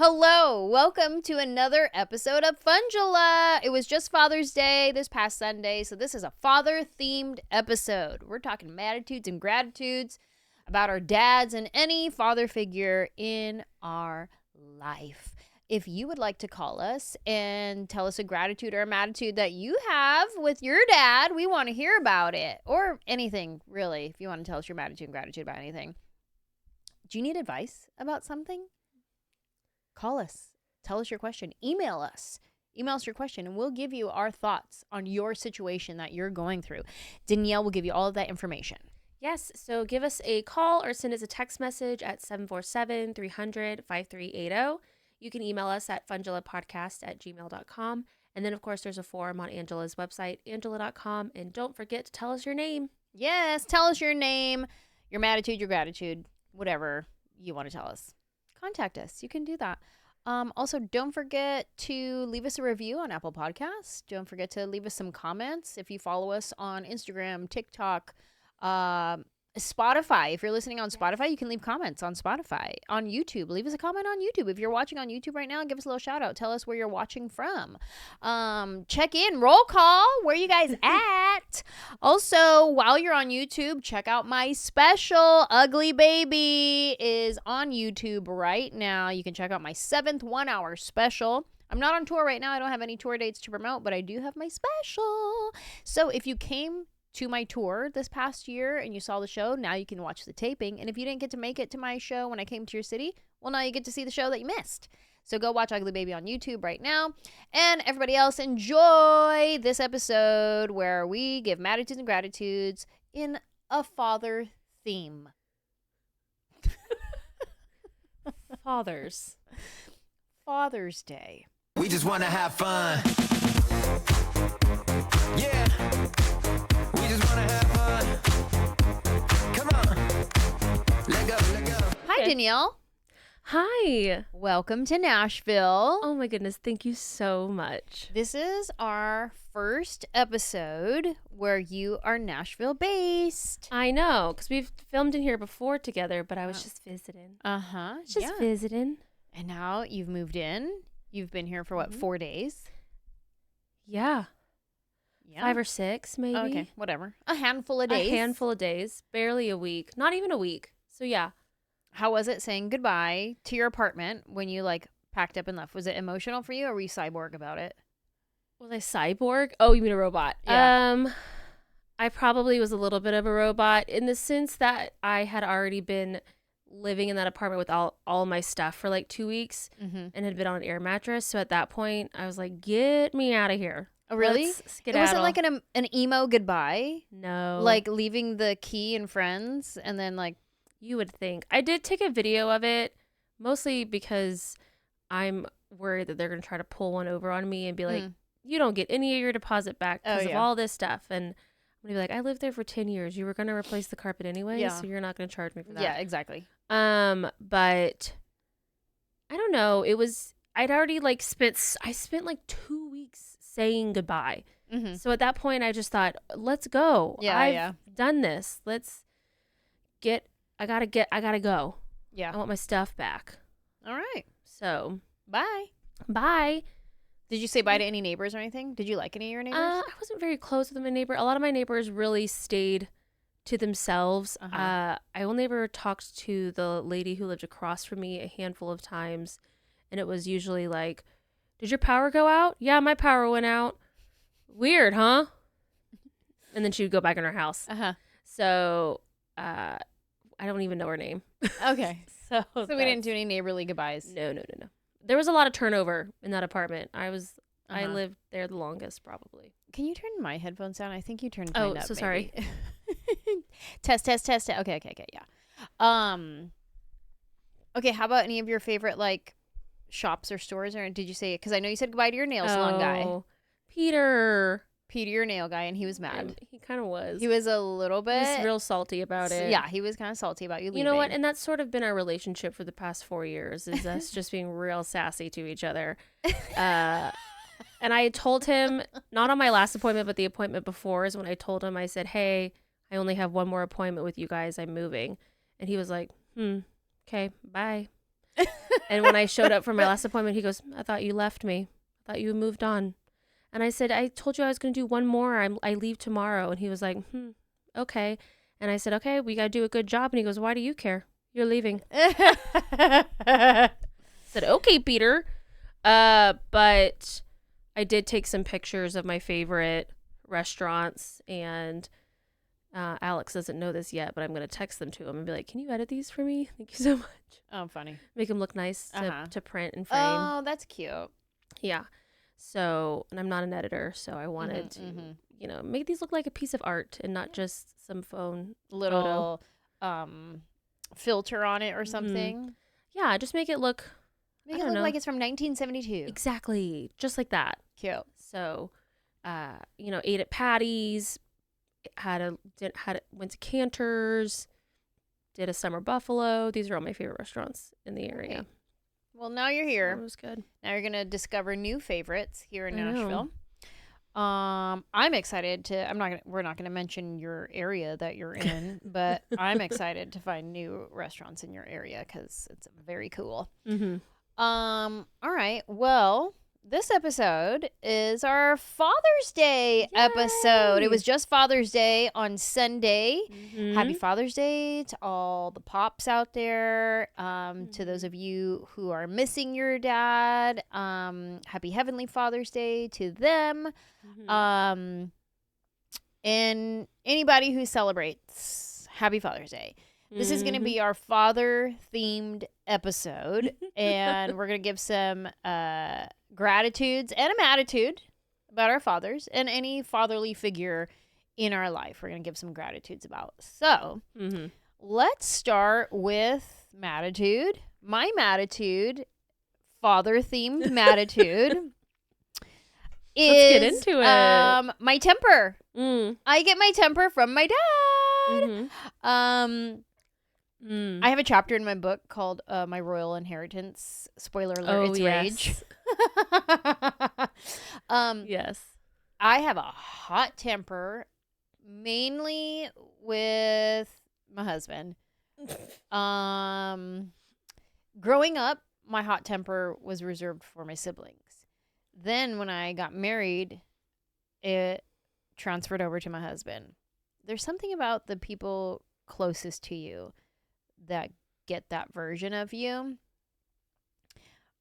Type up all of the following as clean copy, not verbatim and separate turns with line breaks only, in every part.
Hello, welcome to another episode of Funjelah. It was just Father's Day this past Sunday, so this is a father-themed episode. We're talking MADtitudes and gratitudes about our dads and any father figure in our life. If you would like to call us and tell us a gratitude or a MADtitude that you have with your dad, we want to hear about it. Or anything, really, if you want to tell us your MADtitude and gratitude about anything. Do you need advice about something? Call us. Tell us your question. Email us. Email us your question, and we'll give you our thoughts on your situation that you're going through. Danielle will give you all of that information.
Yes, so give us a call or send us a text message at 747-300-5380. You can email us at funjelahpodcast@gmail.com. And then, of course, there's a form on Anjelah's website, anjelah.com. And don't forget to tell us your name.
Yes, tell us your name, your MADtitude, your gratitude, whatever you want to tell us. Contact us. You can do that. Also, don't forget to leave us a review on Apple Podcasts. Don't forget to leave us some comments if you follow us on Instagram, TikTok, Spotify. If you're listening on Spotify, you can leave comments on Spotify. On YouTube, leave us a comment on YouTube. If you're watching on YouTube right now, give us a little shout out. Tell us where you're watching from. Check in, roll call. Where you guys at? Also, while you're on YouTube, check out my special. Ugly Baby is on YouTube right now. You can check out my 7th 1-hour special. I'm not on tour right now. I don't have any tour dates to promote, but I do have my special. So if you came to my tour this past year and you saw the show, now you can watch the taping. And if you didn't get to make it to my show when I came to your city, well, now you get to see the show that you missed. So go watch Ugly Baby on YouTube right now. And everybody else, enjoy this episode where we give MADtitudes and gratitudes in a father theme.
Father's
Day.
We just want to have fun. Yeah. We just want to have fun. Come on. Let go.
Hi, Danielle.
Hi.
Welcome to Nashville.
Oh my goodness, thank you so much.
This is our first episode where you are Nashville based.
I know, because we've filmed in here before together, but I was just visiting. Just visiting.
And now you've moved in. You've been here for what, 4 days?
Yeah. 5 or 6, maybe.
Okay, whatever. A handful of days.
Barely a week. Not even a week. So yeah.
How was it saying goodbye to your apartment when you packed up and left? Was it emotional for you, or were you cyborg about it?
Was I cyborg? Oh, you mean a robot?
Yeah.
I probably was a little bit of a robot in the sense that I had already been living in that apartment with all my stuff for 2 weeks and had been on an air mattress. So at that point, I was like, get me out of here.
Oh, really?
It
wasn't an emo goodbye?
No.
Leaving the key and friends and then
You would think. I did take a video of it, mostly because I'm worried that they're going to try to pull one over on me and be like, you don't get any of your deposit back because of all this stuff. And I'm going to be like, I lived there for 10 years. You were going to replace the carpet anyway, so you're not going to charge me for that.
Yeah, exactly.
But I don't know. I'd already spent 2 weeks saying goodbye.
Mm-hmm.
So at that point, I just thought, let's go. I've done this. I gotta go.
Yeah.
I want my stuff back.
All right.
So
Bye. Did you say bye to any neighbors or anything? Did you like any of your neighbors?
I wasn't very close with my neighbor. A lot of my neighbors really stayed to themselves. I only ever talked to the lady who lived across from me a handful of times. And it was usually like, did your power go out? Yeah, my power went out. Weird, huh? And then she would go back in her house. So, I don't even know her name.
Okay.
So
we didn't do any neighborly goodbyes.
No. There was a lot of turnover in that apartment. I lived there the longest, probably.
Can you turn my headphones down? I think you turned mine up.
So sorry.
Test. Okay, yeah. Okay, how about any of your favorite shops or stores, or did you say, because I know you said goodbye to your nail salon guy.
Peter,
your nail guy, and he was mad.
And he kind of was.
He was a little bit.
He was real salty about it.
Yeah, he was kind of salty about you leaving.
You know what? And that's sort of been our relationship for the past 4 years, is us just being real sassy to each other. And I told him, not on my last appointment, but the appointment before is when I told him, I said, hey, I only have one more appointment with you guys. I'm moving. And he was like, okay, bye. And when I showed up for my last appointment, he goes, I thought you left me. I thought you moved on. And I said, I told you I was going to do one more. I leave tomorrow. And he was like, okay. And I said, okay, we got to do a good job. And he goes, why do you care? You're leaving. I said, okay, Peter. But I did take some pictures of my favorite restaurants, and Alex doesn't know this yet, but I'm going to text them to him and be like, can you edit these for me? Thank you so much.
Oh, funny.
Make them look nice to print and frame.
Oh, that's cute.
Yeah. So, and I'm not an editor, so I wanted to, make these look like a piece of art and not just some phone
little filter on it or something.
Yeah, just make it look
like it's from 1972.
Exactly. Just like that.
Cute.
So, ate at Patty's, went to Cantor's, did a Summer Buffalo. These are all my favorite restaurants in the area.
Okay. Well, now you're here.
That was good.
Now you're gonna discover new favorites here in Nashville. I'm excited to. We're not gonna mention your area that you're in, but I'm excited to find new restaurants in your area because it's very cool.
Mm-hmm.
All right. Well, this episode is our Father's Day episode. It was just Father's Day on Sunday.
Mm-hmm.
Happy Father's Day to all the pops out there. To those of you who are missing your dad, happy Heavenly Father's Day to them.
Mm-hmm.
And anybody who celebrates, happy Father's Day. This is going to be our father-themed episode, and we're going to give some gratitudes and a matitude about our fathers and any fatherly figure in our life. We're going to give some gratitudes about. So let's start with matitude. My matitude, father-themed matitude, is
let's get into it.
My temper. I get my temper from my dad. I have a chapter in my book called My Royal Inheritance. Spoiler alert, it's rage.
Yes.
I have a hot temper, mainly with my husband. Growing up, my hot temper was reserved for my siblings. Then when I got married, it transferred over to my husband. There's something about the people closest to you that get that version of you.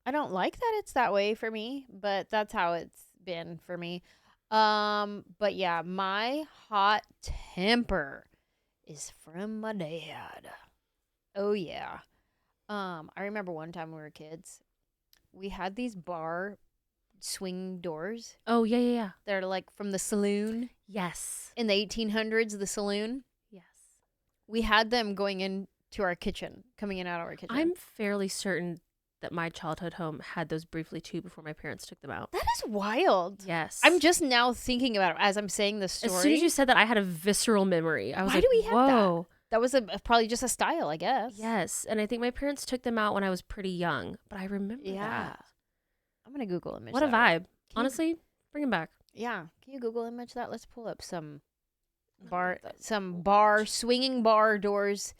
I don't like that it's that way for me, but that's how it's been for me. But yeah, my hot temper is from my dad. Oh yeah. I remember one time when we were kids, we had these bar swing doors.
Oh yeah.
They're like from the saloon.
Yes.
In the 1800s, the saloon.
Yes.
We had them going into our kitchen, coming in and out of our kitchen.
I'm fairly certain that my childhood home had those briefly too before my parents took them out.
That is wild.
Yes.
I'm just now thinking about it as I'm saying this story.
As soon as you said that, I had a visceral memory. I was
Why
like,
do we have
whoa.
That was probably just a style, I guess.
Yes. And I think my parents took them out when I was pretty young, but I remember that.
I'm going to Google image
What a
that.
vibe. Honestly, bring them back.
Yeah. Can you Google image that? Let's pull up some swinging bar doors.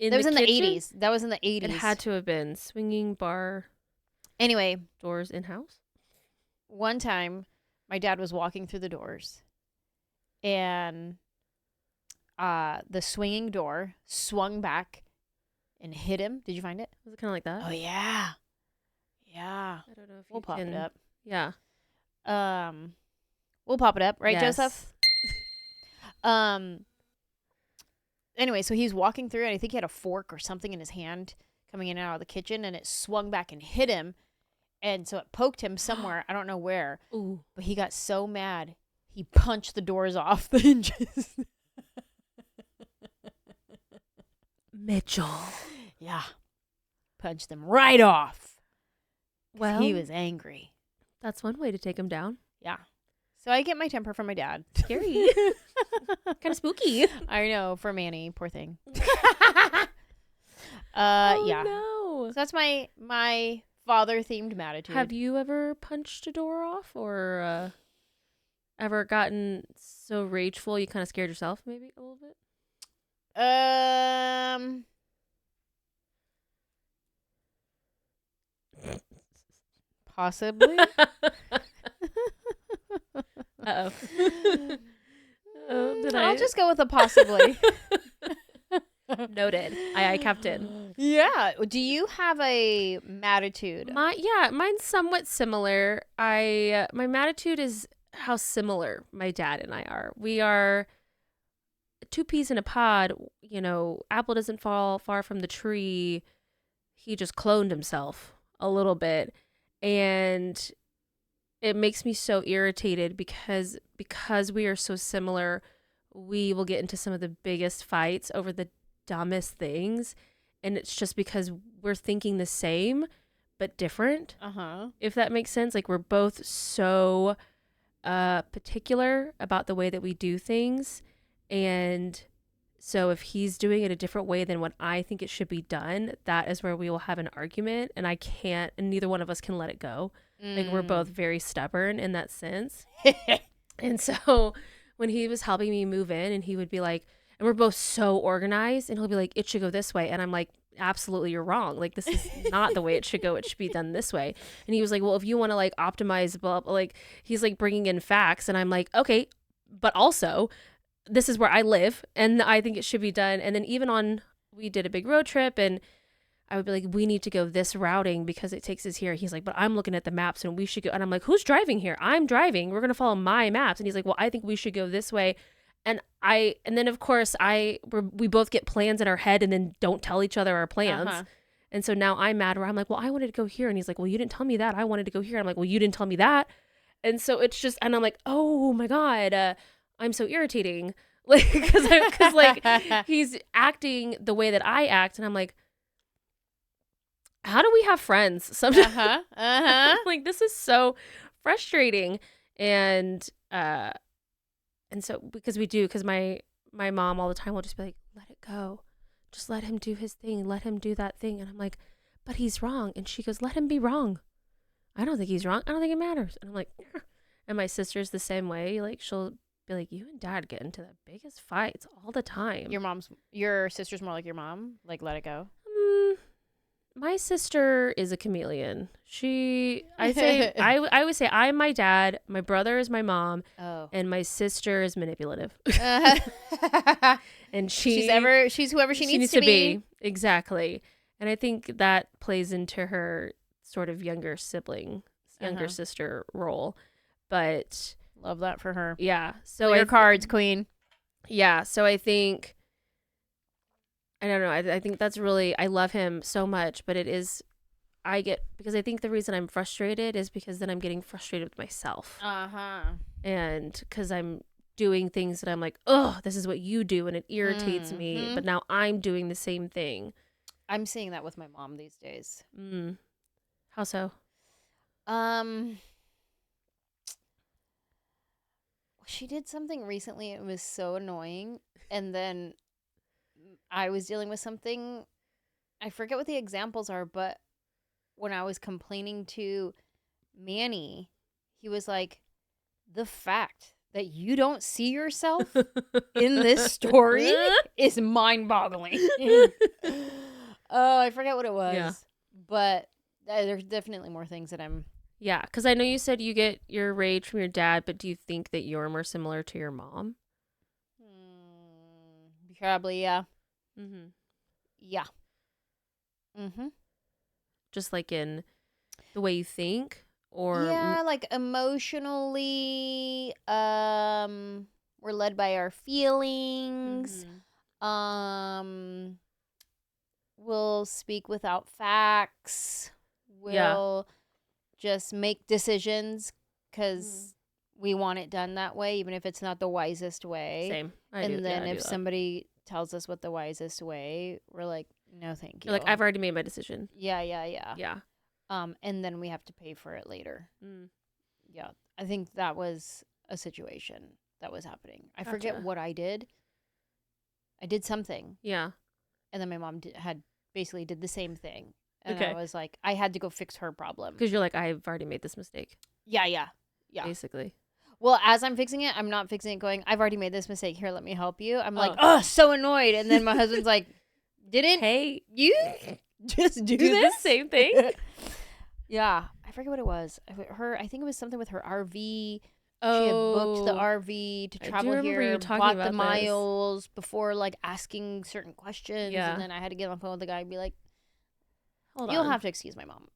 That was in the 80s. That was in the 80s.
It had to have been swinging bar.
Anyway.
Doors in-house?
One time, my dad was walking through the doors, and the swinging door swung back and hit him. Did you find it?
Was it kind of like that?
Oh, yeah. Yeah.
I don't know if
We'll pop it up.
Yeah.
We'll pop it up, right,
yes.
Joseph? Anyway, so he's walking through, and I think he had a fork or something in his hand coming in and out of the kitchen, and it swung back and hit him. And so it poked him somewhere. I don't know where.
Ooh.
But he got so mad, he punched the doors off the hinges.
Mitchell.
Yeah. Punched them right off.
Well,
he was angry.
That's one way to take him down.
Yeah. So I get my temper from my dad.
Scary. Kind of spooky.
I know, for Manny, poor thing.
Oh,
yeah.
no.
So that's my father-themed matitude.
Have you ever punched a door off or ever gotten so rageful you kind of scared yourself maybe a little bit?
Possibly.
Uh-oh. Oh,
I'll just go with a possibly.
Noted. I Captain.
Yeah. Do you have a MADtitude?
Mine's somewhat similar. My MADtitude is how similar my dad and I are. We are two peas in a pod. You know, apple doesn't fall far from the tree. He just cloned himself a little bit, and it makes me so irritated because we are so similar. We will get into some of the biggest fights over the dumbest things, and it's just because we're thinking the same but different. If that makes sense. Like, we're both so particular about the way that we do things, and so if he's doing it a different way than what I think it should be done, that is where we will have an argument, and neither one of us can let it go. Like, we're both very stubborn in that sense. And so when he was helping me move in, and he would be like, and we're both so organized, and he'll be like, it should go this way. And I'm like, absolutely, you're wrong. Like, this is not the way it should go. It should be done this way. And he was like, well, if you want to like optimize, blah, blah, like, he's like bringing in facts. And I'm like, okay, but also this is where I live, and I think it should be done. And then we did a big road trip, and I would be like, we need to go this routing because it takes us here. He's like, but I'm looking at the maps and we should go. And I'm like, who's driving here? I'm driving. We're going to follow my maps. And he's like, well, I think we should go this way. And then of course we both get plans in our head and then don't tell each other our plans. And so now I'm mad where I'm like, well, I wanted to go here. And he's like, well, you didn't tell me that. I wanted to go here. And I'm like, well, you didn't tell me that. And so it's just, and I'm like, oh my God, I'm so irritating. Like, cause like he's acting the way that I act. And I'm like, how do we have friends sometimes? Like, this is so frustrating. And so because my mom all the time will just be like, let it go. Just let him do his thing. Let him do that thing. And I'm like, but he's wrong. And she goes, let him be wrong. I don't think he's wrong. I don't think it matters. And I'm like, and my sister's the same way. Like, she'll be like, you and dad get into the biggest fights all the time.
Your sister's more like your mom? Like, let it go?
My sister is a chameleon. I always say I'm my dad, my brother is my mom, and my sister is manipulative. And she's whoever she needs to be. Exactly. And I think that plays into her sort of younger sister role. But
love that for her.
Yeah. So
your cards, queen.
Yeah. So I think, I don't know. I think that's really, I love him so much, but because I think the reason I'm frustrated is because then I'm getting frustrated with myself. And because I'm doing things that I'm like, oh, this is what you do, and it irritates me, but now I'm doing the same thing.
I'm seeing that with my mom these days.
How so?
She did something recently. It was so annoying. And then I was dealing with something. I forget what the examples are, but when I was complaining to Manny, he was like, the fact that you don't see yourself in this story is mind-boggling. Oh, I forget what it was. Yeah. But there's definitely more things that I'm...
Yeah, because I know you said you get your rage from your dad, but do you think that you're more similar to your mom?
Probably, yeah.
Yeah. Just like in the way you think? Or
yeah, like emotionally, we're led by our feelings. We'll speak without facts. We'll just make decisions because we want it done that way, even if it's not the wisest way.
Same.
And then if somebody tells us what the wisest way, we're like, no, thank you.
You're like, I've already made my decision.
Yeah.
Yeah.
And then we have to pay for it later. Yeah. I think that was a situation that was happening. I forget what I did. I did something.
Yeah.
And then my mom basically did the same thing. And I was like, I had to go fix her problem.
Because you're like, I've already made this mistake.
Yeah.
Basically.
Well, as I'm fixing it, I'm not fixing it going, I've already made this mistake. Here, let me help you. I'm like, oh, so annoyed. And then my husband's like, you just do this?
The same thing?
Yeah, I forget what it was. I think it was something with her RV. She had booked the RV to
I do
travel
remember
here,
you talking
bought
about
the
this.
miles before like asking certain questions,
Yeah.
and then I had to get on the phone with the guy and be like,
Hold
"You'll
on.
have to excuse my mom.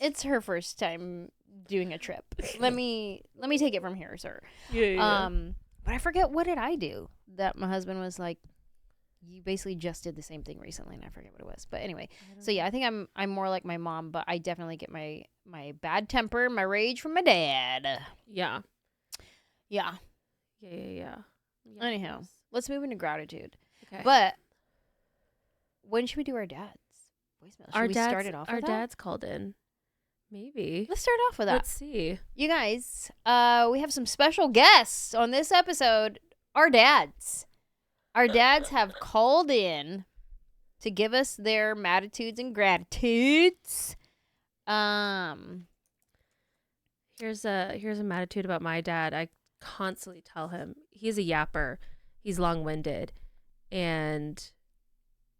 It's her first time doing a trip. Let me take it from here, sir."
Yeah.
But I forget, what did I do that my husband was like, "You basically just did the same thing recently," and I forget what it was. But anyway, so yeah, I think I'm more like my mom, but I definitely get my bad temper, my rage from my dad.
Yeah.
Yeah.
Yeah.
Anyhow, let's move into gratitude.
Okay.
But when should we do our dad's voicemail? Should we start it off with
Our
that?
dad's called in. Maybe.
Let's start off with that.
Let's see.
You guys, we have some special guests on this episode. Our dads. Our dads have called in to give us their matitudes and gratitudes.
Here's a attitude about my dad. I constantly tell him he's a yapper. He's long-winded, and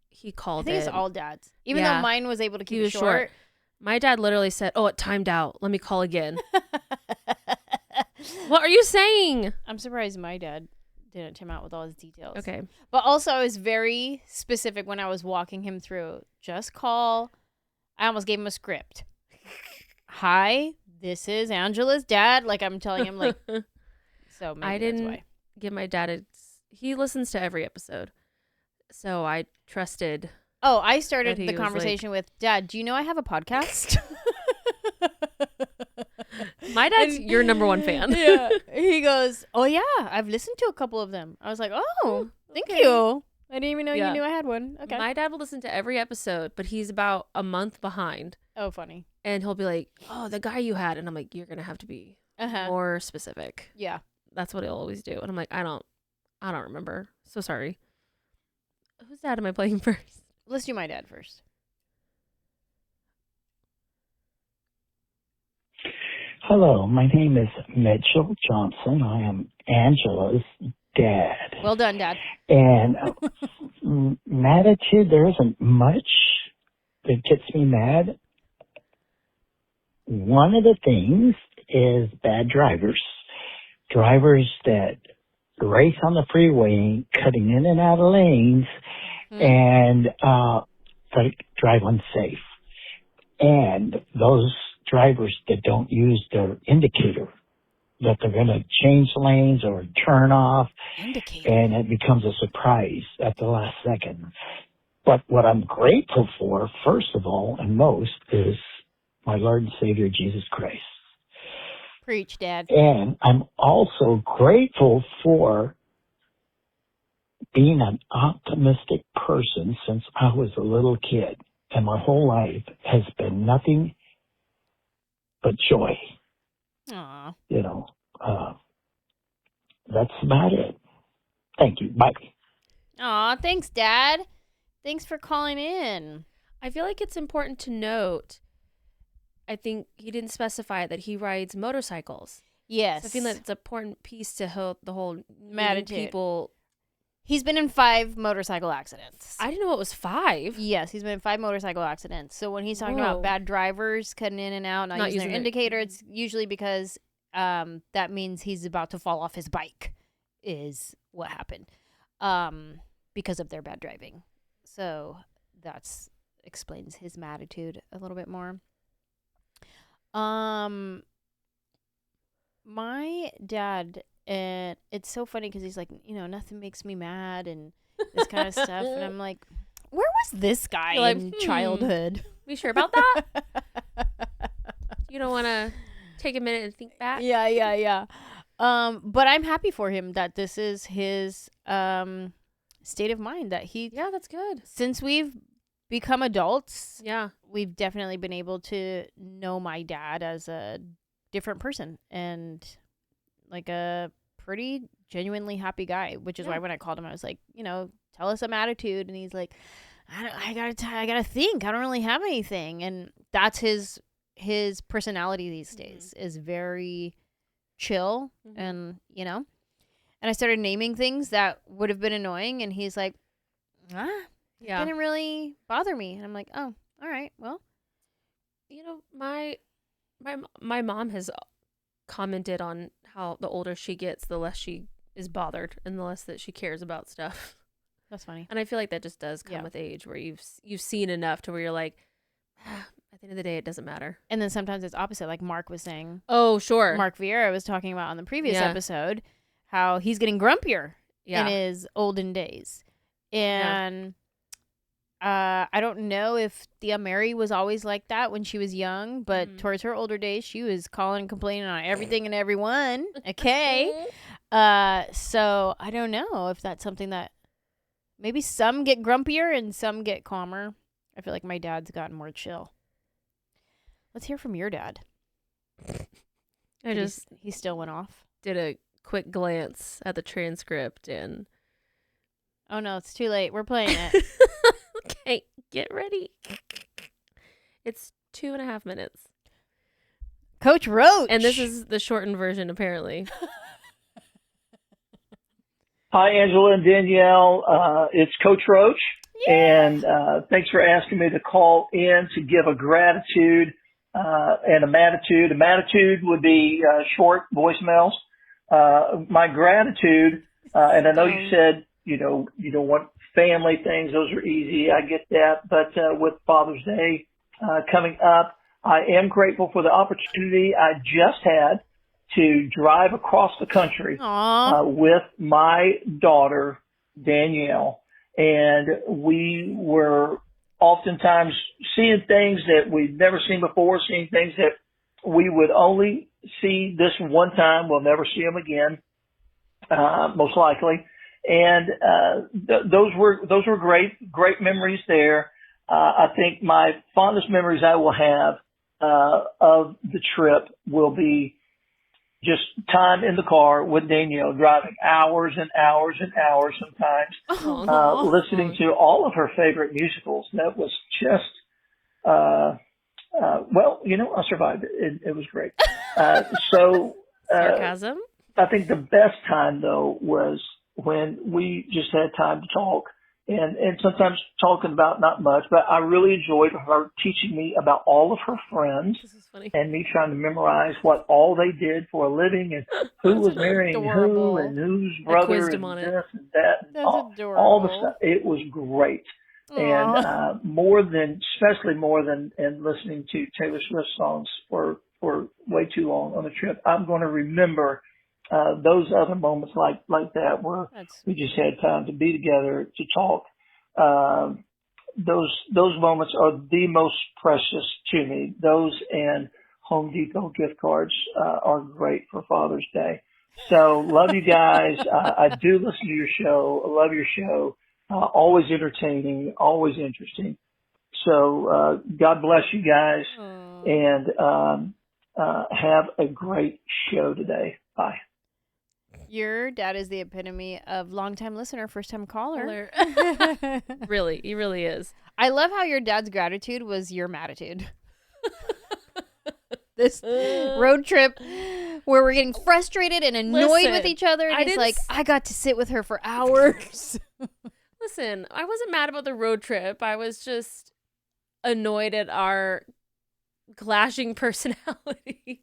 he called
I think
in.
it's all dads. Even
Yeah.
though mine was able to keep
He
it
was
short.
My dad literally said, "Oh, it timed out. Let me call again." What are you saying?
I'm surprised my dad didn't come out with all his details.
Okay.
But also, I was very specific when I was walking him through. Just call. I almost gave him a script. Hi, this is Angela's dad. Like, I'm telling him, like, so maybe
I
that's
didn't
why.
give my dad he listens to every episode. So I trusted.
Oh, I started
That he
the
was
conversation with, Dad, do you know I have a podcast?
My dad's your number one fan.
Yeah. He goes, oh, yeah, I've listened to a couple of them. I was like, oh, thank
okay.
you. I didn't even know
Yeah.
you knew I had one. Okay.
My dad will listen to every episode, but he's about a month behind.
Oh, funny.
And he'll be like, "Oh, the guy you had." And I'm like, "You're going to have to be more specific."
Yeah.
That's what he'll always do. And I'm like, I don't remember. So sorry. Whose dad am I playing first?
Let's do my dad first.
Hello, my name is Mitchell Johnson. I am Angela's dad.
Well done, Dad.
And attitude, there isn't much that gets me mad. One of the things is bad drivers. Drivers that race on the freeway, cutting in and out of lanes, and drive unsafe. And those drivers that don't use their indicator, that they're going to change lanes or turn off, and it becomes a surprise at the last second. But what I'm grateful for, first of all and most, is my Lord and Savior Jesus Christ.
Preach, Dad.
And I'm also grateful for being an optimistic person since I was a little kid. And my whole life has been nothing but joy.
Aw.
You know, that's about it. Thank you. Bye.
Aw, thanks, Dad. Thanks for calling in.
I feel like it's important to note, I think he didn't specify that he rides motorcycles.
Yes.
So I feel like it's an important piece to the whole
Attitude.
people.
He's been in 5 motorcycle accidents.
I didn't know it was 5.
Yes, he's been in 5 motorcycle accidents. So when he's talking about bad drivers cutting in and out, not using their indicator, it's usually because that means he's about to fall off his bike is what happened because of their bad driving. So that's explains his attitude a little bit more. My dad, and it's so funny because he's like, you know, nothing makes me mad and this kind of stuff. And I'm like, where was this guy in childhood?
We sure about that? You don't want to take a minute and think back?
Yeah. But I'm happy for him that this is his state of mind, that he...
Yeah, that's good.
Since we've become adults, we've definitely been able to know my dad as a different person and like a pretty genuinely happy guy, which is why when I called him, I was like, you know, tell us some attitude. And he's like, I gotta think. I don't really have anything. And that's his personality these days is very chill and, you know, and I started naming things that would have been annoying. And he's like, it didn't really bother me. And I'm like, oh, all right, well.
You know, my my mom has commented on how the older she gets, the less she is bothered and the less that she cares about stuff.
That's funny.
And I feel like that just does come with age, where you've seen enough to where you're like, at the end of the day, it doesn't matter.
And then sometimes it's opposite, like Mark was saying.
Oh, sure.
Mark Vieira was talking about on the previous episode how he's getting grumpier in his olden days. And I don't know if Thea Mary was always like that when she was young, but towards her older days, she was calling and complaining on everything and everyone. Okay. So I don't know if that's something that maybe some get grumpier and some get calmer. I feel like my dad's gotten more chill. Let's hear from your dad. He still went off.
Did a quick glance at the transcript and...
Oh, no, it's too late. We're playing it.
Okay, get ready. It's 2.5 minutes.
Coach Roach.
And this is the shortened version, apparently.
Hi, Angela and Danielle. It's Coach Roach. And thanks for asking me to call in to give a gratitude and a MADtitude. A MADtitude would be short voicemails. My gratitude, and I know you said, you don't want family things. Those are easy. I get that. But with Father's Day coming up, I am grateful for the opportunity I just had to drive across the country with my daughter, Danielle. And we were oftentimes seeing things that we'd never seen before, seeing things that we would only see this one time. We'll never see them again, most likely. And those were great memories there. I think my fondest memories I will have of the trip will be just time in the car with Danielle, driving hours and hours and hours sometimes, listening to all of her favorite musicals. That was just, I survived it. It was great.
Sarcasm?
I think the best time, though, was when we just had time to talk. And sometimes talking about not much, but I really enjoyed her teaching me about all of her friends and me trying to memorize what all they did for a living and who was marrying who and whose brother and this and that. And all the stuff. It was great. Aww. And especially more than listening to Taylor Swift songs for way too long on the trip, I'm going to remember those other moments like that where we just had time to be together to talk. Those moments are the most precious to me. Those and Home Depot gift cards are great for Father's Day. So love you guys. I do listen to your show. I love your show. Always entertaining, always interesting. So God bless you guys. And have a great show today. Bye.
Your dad is the epitome of longtime listener, first-time caller.
Really, he really is.
I love how your dad's gratitude was your MADtitude. This road trip where we're getting frustrated and annoyed with each other. And he's like, I got to sit with her for hours.
Listen, I wasn't mad about the road trip. I was just annoyed at our clashing personalities.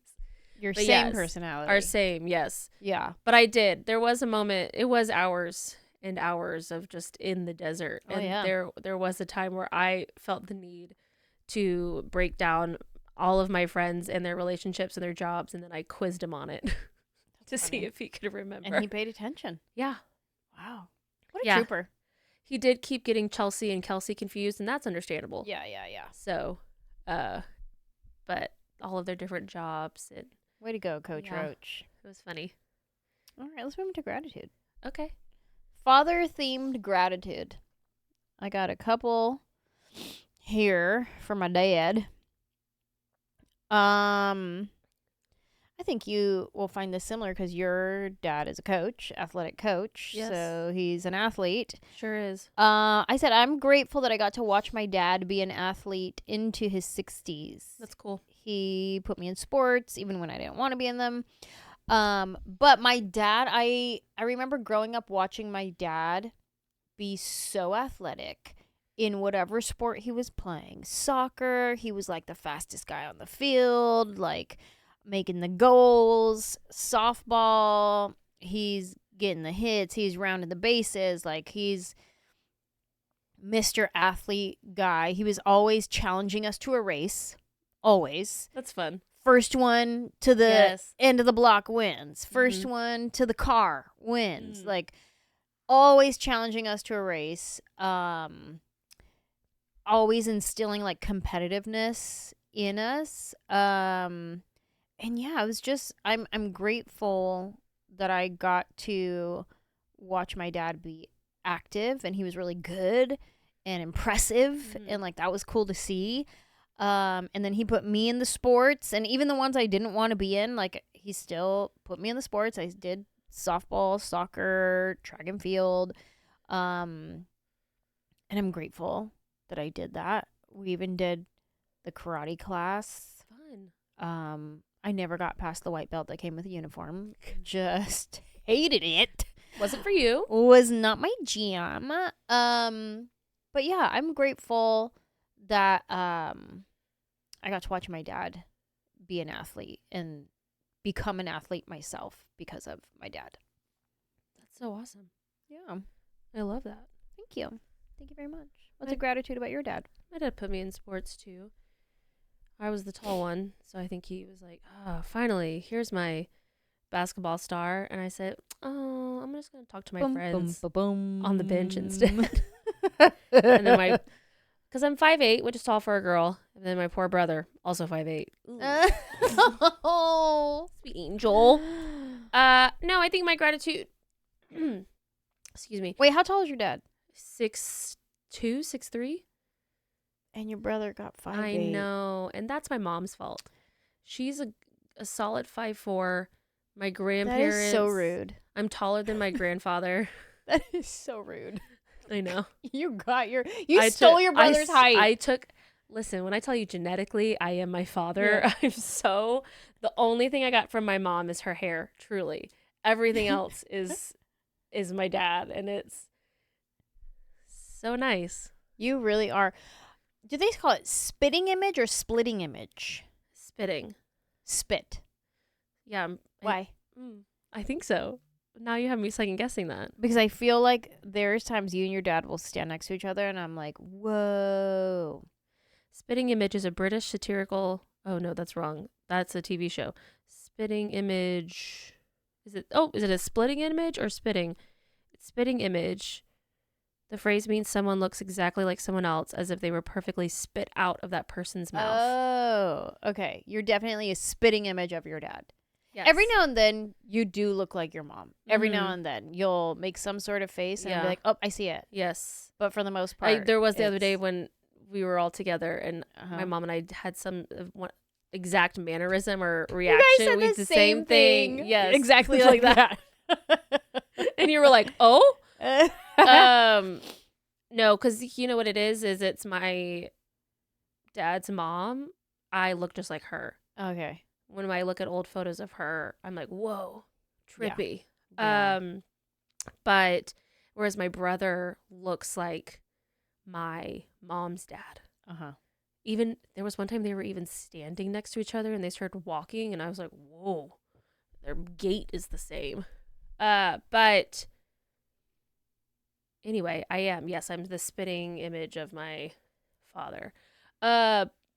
Your same personality.
Our same, yes.
Yeah.
But I did. There was a moment, it was hours and hours of just in the desert. And there was a time where I felt the need to break down all of my friends and their relationships and their jobs, and then I quizzed him on it to see if he could remember.
And he paid attention.
Yeah.
Wow. What a trooper.
He did keep getting Chelsea and Kelsey confused, and that's understandable.
Yeah.
So, but all of their different jobs and...
Way to go, Coach Roach.
It was funny.
All right, let's move into gratitude.
Okay.
Father-themed gratitude. I got a couple here for my dad. I think you will find this similar because your dad is a coach, athletic coach.
Yes.
So he's an athlete.
Sure is.
I said I'm grateful that I got to watch my dad be an athlete into his 60s.
That's cool.
He put me in sports even when I didn't want to be in them. But my dad, I remember growing up watching my dad be so athletic in whatever sport he was playing. Soccer, he was like the fastest guy on the field, like making the goals. Softball, he's getting the hits, he's rounding the bases, like he's Mr. Athlete guy. He was always challenging us to a race. Always.
That's fun.
First one to the
Yes.
end of the block wins. First one to the car wins. Like always challenging us to a race. Always instilling like competitiveness in us. And yeah, it was just I'm grateful that I got to watch my dad be active, and he was really good and impressive, and like that was cool to see. And then he put me in the sports, and even the ones I didn't want to be in, like he still put me in the sports. I did softball, soccer, track and field. And I'm grateful that I did that. We even did the karate class.
Fun.
I never got past the white belt that came with the uniform. Just hated it.
Wasn't for you.
Was not my jam. But yeah, I'm grateful that I got to watch my dad be an athlete and become an athlete myself because of my dad.
That's so awesome.
Yeah.
I love that.
Thank you. Thank you very much. What's a gratitude about your dad?
My dad put me in sports too. I was the tall one, so I think he was like, "Oh, finally, here's my basketball star." And I said, "Oh, I'm just gonna talk to my friends on the bench instead." And then because I'm 5'8", which is tall for a girl, and then my poor brother, also 5'8".
Oh,
Sweet angel. No, I think my gratitude. Excuse me.
wait, how tall is your dad?
6'2", 6'3".
And your brother got 5'8".
I know, and that's my mom's fault. She's a solid 5'4". My grandparents.
That is so rude.
I'm taller than my grandfather.
That is so rude.
I know.
You stole your brother's height.
Listen, when I tell you genetically, I am my father.
Yeah.
The only thing I got from my mom is her hair, truly. Everything else is my dad, and it's so nice.
You really are. Do they call it spitting image or splitting image?
Spitting.
Spit.
Yeah.
Why?
I think so. Now you have me second guessing that.
Because I feel like there's times you and your dad will stand next to each other, and I'm like, whoa.
Spitting Image is a British satirical. Oh no, that's wrong. That's a TV show. Spitting Image. Is it a splitting image or spitting? It's Spitting Image. The phrase means someone looks exactly like someone else, as if they were perfectly spit out of that person's mouth.
Oh, okay. You're definitely a spitting image of your dad.
Yes.
Every now and then, you do look like your mom. Every now and then, you'll make some sort of face and be like, oh, I see it.
Yes.
But for the most part,
There was the other day when we were all together, and my mom and I had some exact mannerism or reaction.
You guys said
We
the same thing.
Yes.
Exactly like that.
And you were like, oh? No, because you know what it is it's my dad's mom. I look just like her.
Okay.
When I look at old photos of her, I'm like, whoa, trippy.
Yeah.
But whereas my brother looks like my mom's dad.
Uh-huh.
Even there was one time they were even standing next to each other and they started walking, and I was like, whoa, their gait is the same. But anyway, I'm the spitting image of my father.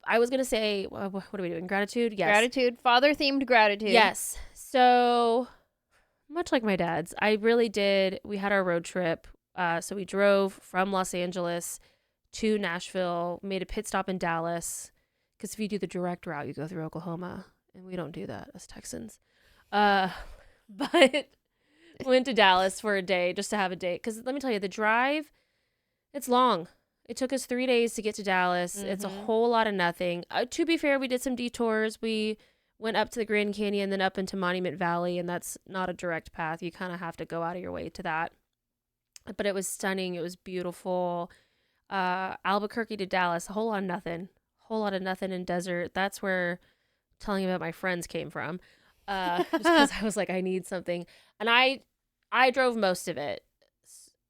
I was gonna say, what are we doing? Gratitude? Yes.
Gratitude. Father-themed gratitude.
Yes. So much like my dad's, I really did. We had our road trip. So we drove from Los Angeles to Nashville, made a pit stop in Dallas. Because if you do the direct route, you go through Oklahoma. And we don't do that as Texans. But went to Dallas for a day just to have a date. Because let me tell you, the drive, it's long. It took us 3 days to get to Dallas. Mm-hmm. It's a whole lot of nothing. To be fair, we did some detours. We went up to the Grand Canyon, then up into Monument Valley, and that's not a direct path. You kind of have to go out of your way to that. But it was stunning. It was beautiful. Albuquerque to Dallas, a whole lot of nothing. Whole lot of nothing in desert. That's where telling you about my friends came from. Just because I was like, I need something. And I drove most of it.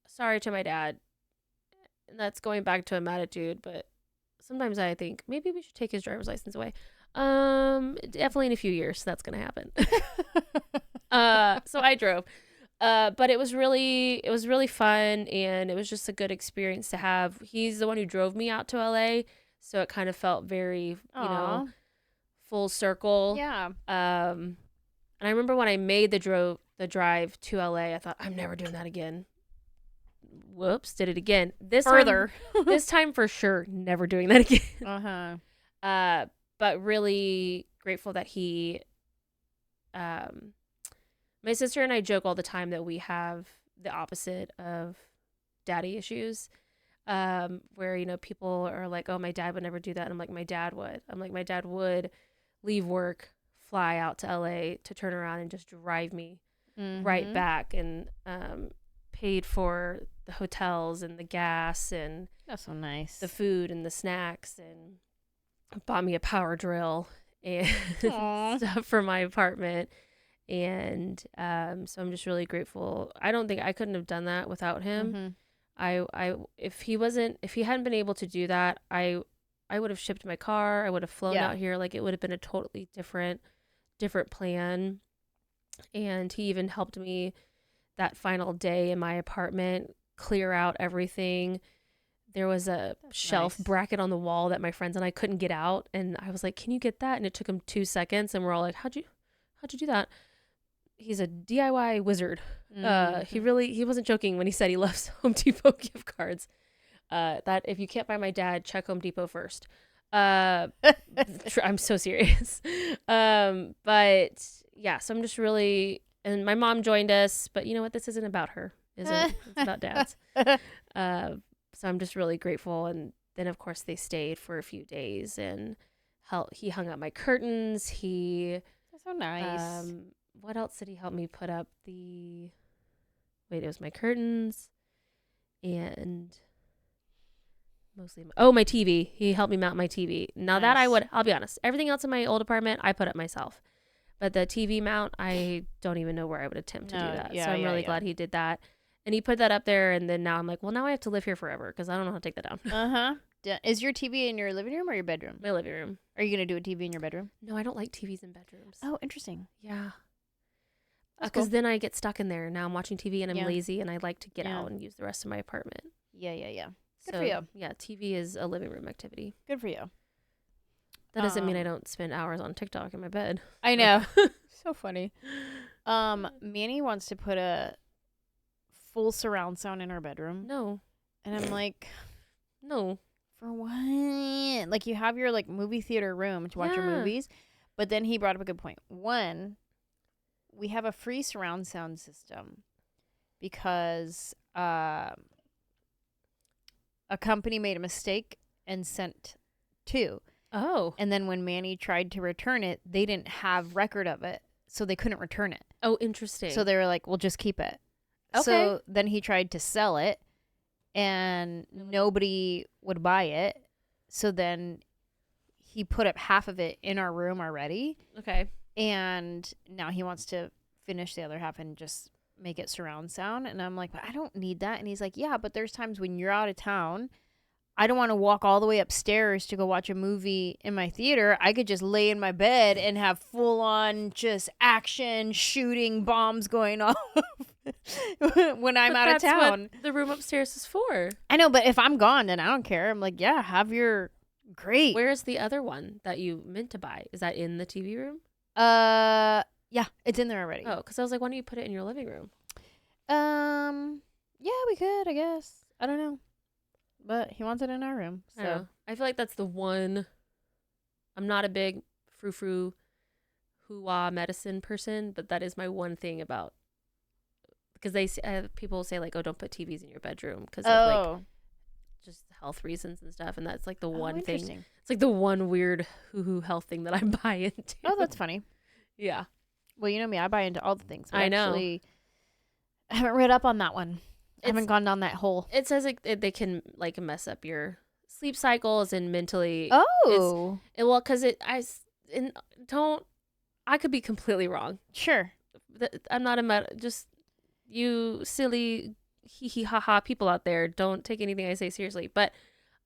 Sorry to my dad. that's going back to a MADtv, but sometimes I think maybe we should take his driver's license away. Definitely in a few years that's gonna happen. So I drove. But it was really fun, and it was just a good experience to have. He's the one who drove me out to LA, so it kind of felt very, full circle.
Yeah.
And I remember when I made the drive to LA, I thought, I'm never doing that again. Whoops, did it again. This time for sure, never doing that again. But really grateful that he, my sister and I joke all the time that we have the opposite of daddy issues, where, people are like, oh, my dad would never do that. And I'm like, my dad would. I'm like, my dad would leave work, fly out to LA to turn around and just drive me right back, and paid for the hotels and the gas and
that's so nice.
the food and the snacks, and bought me a power drill and stuff for my apartment. And so I'm just really grateful. I don't think I couldn't have done that without him. If he hadn't been able to do that, I would have shipped my car. I would have flown out here. Like, it would have been a totally different plan. And he even helped me that final day in my apartment clear out everything. There was a shelf bracket on the wall that my friends and I couldn't get out, and I was like, "Can you get that?" And it took him 2 seconds, and we're all like, "How'd you do that?" He's a DIY wizard. He wasn't joking when he said he loves Home Depot gift cards. That if you can't buy my dad, check Home Depot first. I'm so serious. But yeah, so I'm just really, and my mom joined us, but you know what? This isn't about her, is it? It's about dads. So I'm just really grateful. And then of course they stayed for a few days, and he hung up my curtains.
That's so nice.
What else did he help me put up? It was my curtains and mostly my TV. He helped me mount my TV. Now that I'll be honest, everything else in my old apartment I put up myself. But the TV mount, I don't even know where I would attempt to do that. So I'm really glad he did that. And he put that up there, and then now I'm like, well, now I have to live here forever because I don't know how to take that down.
Is your TV in your living room or your bedroom?
My living room.
Are you going to do a TV in your bedroom?
No, I don't like TVs in bedrooms.
Oh, interesting.
Yeah. Because then I get stuck in there. Now I'm watching TV and I'm lazy, and I like to get out and use the rest of my apartment.
Yeah. Good for you.
Yeah, TV is a living room activity.
Good for you.
That doesn't mean I don't spend hours on TikTok in my bed.
I know. So funny. Manny wants to put a full surround sound in her bedroom.
No.
And I'm like,
no.
For what? Like, you have your movie theater room to watch your movies. But then he brought up a good point. One, we have a free surround sound system because a company made a mistake and sent 2.
Oh.
And then when Manny tried to return it, they didn't have record of it, so they couldn't return it.
Oh, interesting.
So they were like, well, just keep it.
Okay.
So then he tried to sell it, and nobody would buy it. So then he put up half of it in our room already.
Okay.
And now he wants to finish the other half and just make it surround sound. And I'm like, but I don't need that. And he's like, yeah, but there's times when you're out of town. I don't want to walk all the way upstairs to go watch a movie in my theater. I could just lay in my bed and have full on just action, shooting, bombs going off when I'm out of town.
What the room upstairs is for.
I know, but if I'm gone, then I don't care. I'm like, yeah, have your great.
Where's the other one that you meant to buy? Is that in the TV room?
Yeah, it's in there already.
Oh, because I was like, why don't you put it in your living room?
Yeah, we could, I guess. I don't know. But he wants it in our room. So
I feel like that's the one. I'm not a big frou-frou hoo-wah medicine person, but that is my one thing about, because people say like, oh, don't put TVs in your bedroom because of like just health reasons and stuff, and that's like the one thing. It's like the one weird hoo-hoo health thing that I buy into.
Oh, that's funny.
Yeah.
Well, you know me, I buy into all the things.
I know.
Actually, I haven't read up on that one. I haven't gone down that hole.
It says they can like mess up your sleep cycles and mentally.
Oh.
Because I could be completely wrong.
Sure.
I'm not just you silly hee hee ha ha people out there. Don't take anything I say seriously. But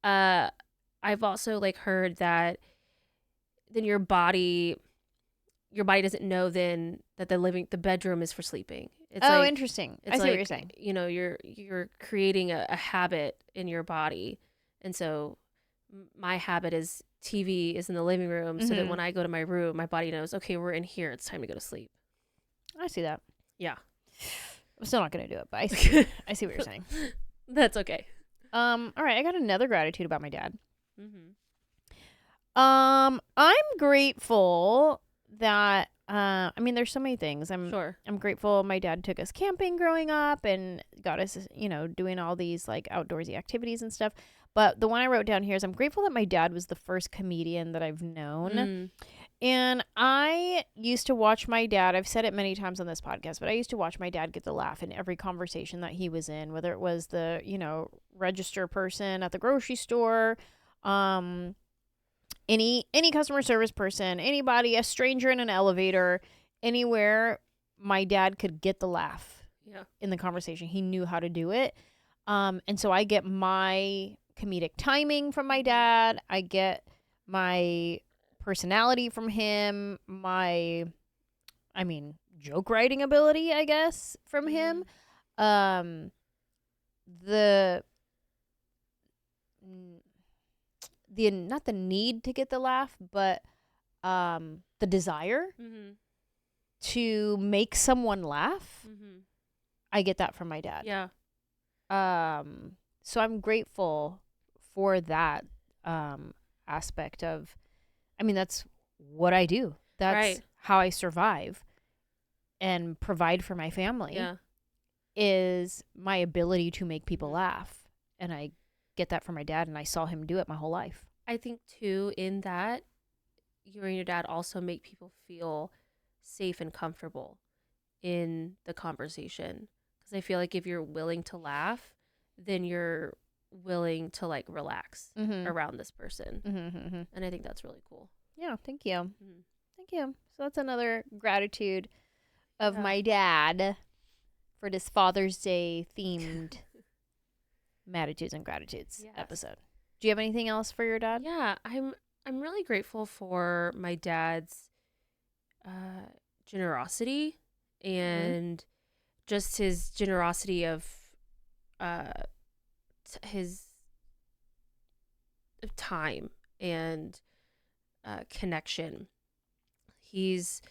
I've also like heard that then your body doesn't know then that the bedroom is for sleeping. It's
Oh,
like,
interesting.
it's
I see what
like,
you're saying.
you know, you're creating a habit in your body. And so my habit is TV is in the living room so that
Mhm.
when I go to my room, my body knows, okay, we're in here. It's time to go to sleep.
I see that.
Yeah.
I'm still not gonna do it, but I see, I see what you're saying.
That's okay.
All right, I got another gratitude about my dad.
Mm-hmm.
I'm grateful that I mean, there's so many things.
Sure.
I'm grateful my dad took us camping growing up and got us, doing all these like outdoorsy activities and stuff. But the one I wrote down here is I'm grateful that my dad was the first comedian that I've known.
Mm.
And I used to watch my dad. I've said it many times on this podcast, but I used to watch my dad get the laugh in every conversation that he was in, whether it was the, register person at the grocery store, any customer service person, anybody, a stranger in an elevator, anywhere my dad could get the laugh in the conversation. He knew how to do it. And so I get my comedic timing from my dad. I get my personality from him, joke writing ability, I guess, from him. The not the need to get the laugh, but the desire to make someone laugh. I get that from my dad.
Yeah.
So I'm grateful for that aspect of, that's what I do. That's
Right.
how I survive and provide for my family.
Yeah.
Is my ability to make people laugh. And I get that from my dad, and I saw him do it my whole life.
I think too, in that you and your dad also make people feel safe and comfortable in the conversation. Because I feel like if you're willing to laugh, then you're willing to like relax around this person. And I think that's really cool.
Yeah, thank you. Thank you. So that's another gratitude of my dad for this Father's Day themed Maditudes and Gratitudes episode. Do you have anything else for your dad?
Yeah, I'm really grateful for my dad's generosity and just his generosity of his time and connection. He's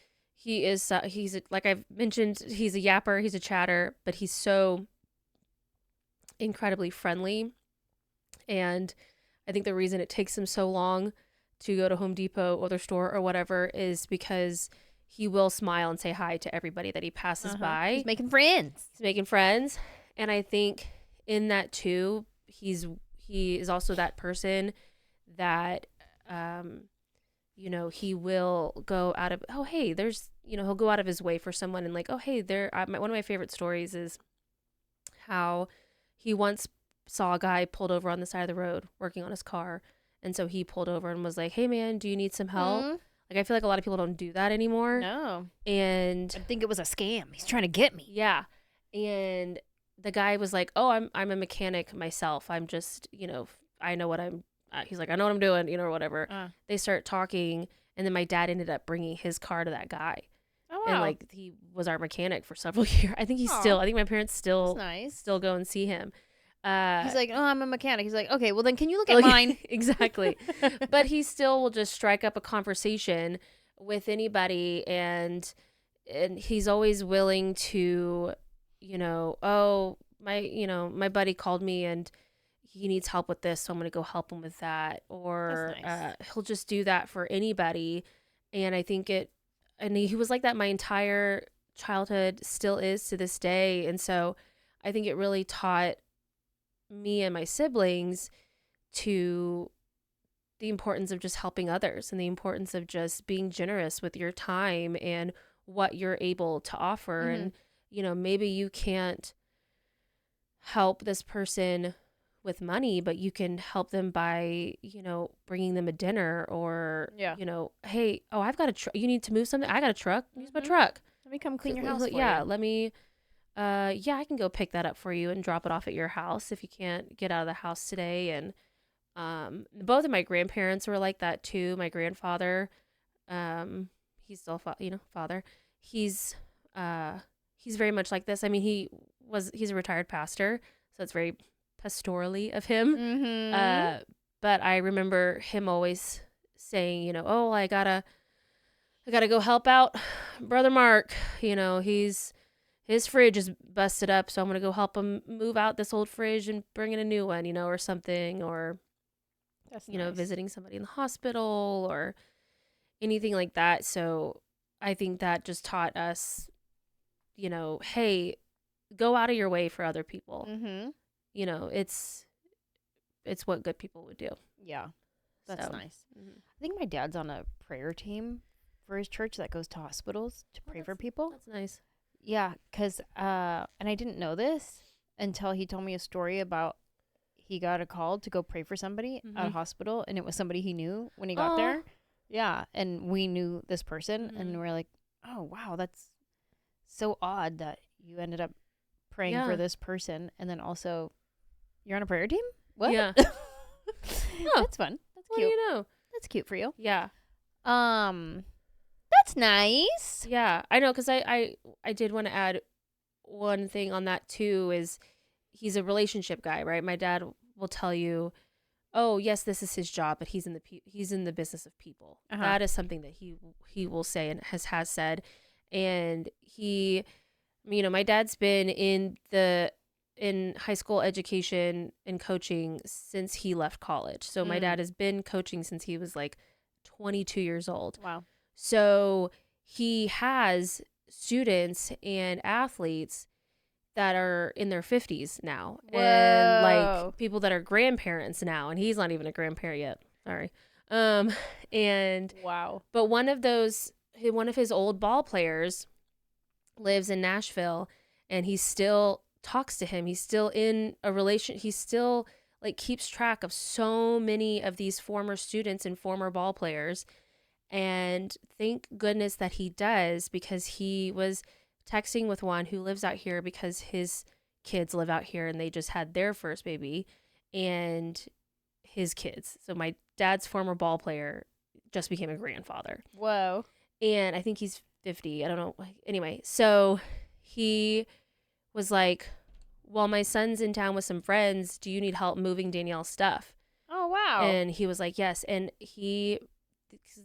like I've mentioned, he's a yapper, he's a chatter, but he's so incredibly friendly. And I think the reason it takes him so long to go to Home Depot or the store or whatever is because he will smile and say hi to everybody that he passes by.
He's making friends.
And I think in that too, he is also that person that he will go out of, he'll go out of his way for someone, and like, oh, hey, one of my favorite stories is how he once saw a guy pulled over on the side of the road working on his car. And so he pulled over and was like, hey man, do you need some help? Like, I feel like a lot of people don't do that anymore.
No.
And
I think it was a scam. He's trying to get me.
Yeah. And the guy was like, oh, I'm a mechanic myself. I'm just, I know what he's like, I know what I'm doing, or whatever. They start talking. And then my dad ended up bringing his car to that guy.
Oh, wow.
And like, he was our mechanic for several years. I think I think my parents still go and see him.
He's like, oh, I'm a mechanic. He's like, okay, well then can you look at mine?
Exactly. But he still will just strike up a conversation with anybody, and he's always willing to, my buddy called me and he needs help with this, so I'm going to go help him with that. Or
nice.
He'll just do that for anybody. And I think he was like that my entire childhood, still is to this day. And so I think it really taught me and my siblings to the importance of just helping others and the importance of just being generous with your time and what you're able to offer. And, maybe you can't help this person with money, but you can help them by, bringing them a dinner or, hey, I've got a truck. You need to move something. I got a truck. Use my truck.
Let me come clean your house for
yeah,
you.
let me yeah, I can go pick that up for you and drop it off at your house if you can't get out of the house today. And both of my grandparents were like that too. My grandfather, he's still father. He's very much like this. I mean, he's a retired pastor, so it's very pastorally of him.
Mm-hmm.
But I remember him always saying, oh, I gotta go help out Brother Mark. His fridge is busted up, so I'm going to go help him move out this old fridge and bring in a new one, or something, or,
That's nice.
visiting somebody in the hospital or anything like that. So I think that just taught us, hey, go out of your way for other people.
Mm-hmm.
It's what good people would do.
Yeah. That's
So,
nice. I think my dad's on a prayer team for his church that goes to hospitals to pray for people.
That's nice.
Yeah, because, and I didn't know this until he told me a story about he got a call to go pray for somebody at a hospital, and it was somebody he knew when he got there. Yeah, and we knew this person, and we're like, oh, wow, that's so odd that you ended up praying for this person, and then also you're on a prayer team? What?
Yeah.
That's fun. That's
What
cute.
do you know?
That's cute for you.
Yeah.
That's nice.
Yeah, I know, because I did want to add one thing on that too. Is he's a relationship guy, right? My dad will tell you, oh yes, this is his job, but he's in the business of people. That is something that he will say and has said. And my dad's been in high school education and coaching since he left college. So my dad has been coaching since he was like 22 years old.
Wow.
So he has students and athletes that are in their 50s now.
Whoa.
And like people that are grandparents now, and he's not even a grandparent yet. Sorry. And
wow.
But one of his old ball players lives in Nashville, and he still talks to him. He's still in a relation. He still like keeps track of so many of these former students and former ball players. And thank goodness that he does, because he was texting with one who lives out here because his kids live out here and they just had their first baby and his kids. So my dad's former ball player just became a grandfather.
Whoa.
And I think he's 50. I don't know. Anyway, so he was like, well, my son's in town with some friends. Do you need help moving Danielle's stuff?
Oh, wow.
And he was like, yes. And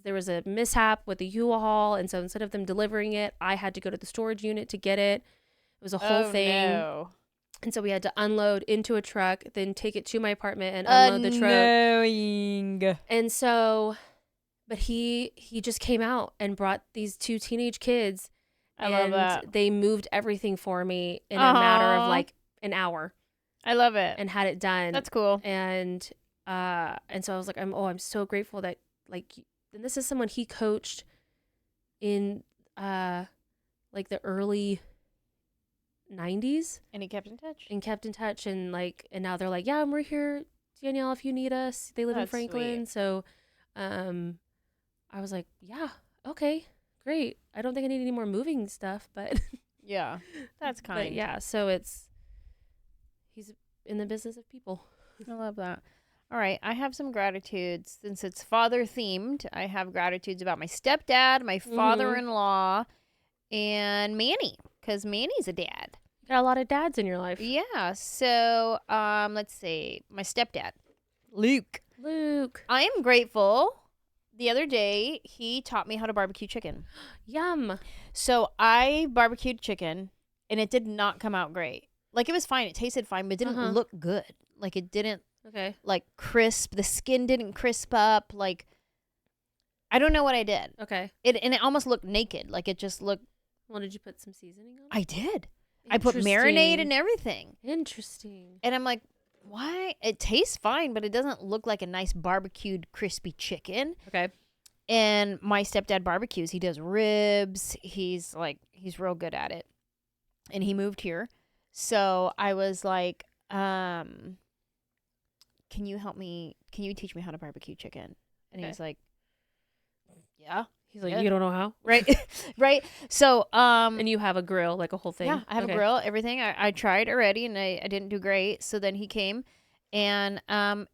there was a mishap with the U-Haul, and so instead of them delivering it, I had to go to the storage unit to get it. It was a whole thing.
No.
And so we had to unload into a truck, then take it to my apartment and unload the truck.
Annoying.
And so, but he just came out and brought these two teenage kids.
I love that.
They moved everything for me in a matter of like an hour.
I love it.
And had it done.
That's cool.
And so I was like, I'm so grateful that like, and this is someone he coached in like the early 90s.
And he kept in touch.
And like, and now they're like, yeah, we're here, Danielle, if you need us. They live in
That's
Franklin.
sweet.
So I was like, yeah, okay, great. I don't think I need any more moving stuff, but
Yeah, that's kind.
but yeah, so he's in the business of people.
I love that. All right, I have some gratitudes. Since it's father themed, I have gratitudes about my stepdad, my father-in-law, and Manny, because Manny's a dad.
You got a lot of dads in your life.
Yeah, so let's see. My stepdad, Luke. I am grateful. The other day, he taught me how to barbecue chicken.
Yum.
So I barbecued chicken, and it did not come out great. Like, it was fine. It tasted fine, but it didn't look good. Like, it didn't, like, crisp. The skin didn't crisp up. Like, I don't know what I did.
Okay.
And it almost looked naked. Like, it just looked.
Well, did you put some seasoning on it?
I did. I put marinade and everything.
Interesting.
And I'm like, why? It tastes fine, but it doesn't look like a nice barbecued crispy chicken.
Okay.
And my stepdad barbecues. He does ribs. He's real good at it. And he moved here. So I was like, can you help me? Can you teach me how to barbecue chicken? And he was like, yeah.
He's like,
Yeah.
you don't know how?
Right. Right. So,
And you have a grill, like a whole thing.
yeah, I have a grill, everything. I tried already and I didn't do great. So then he came and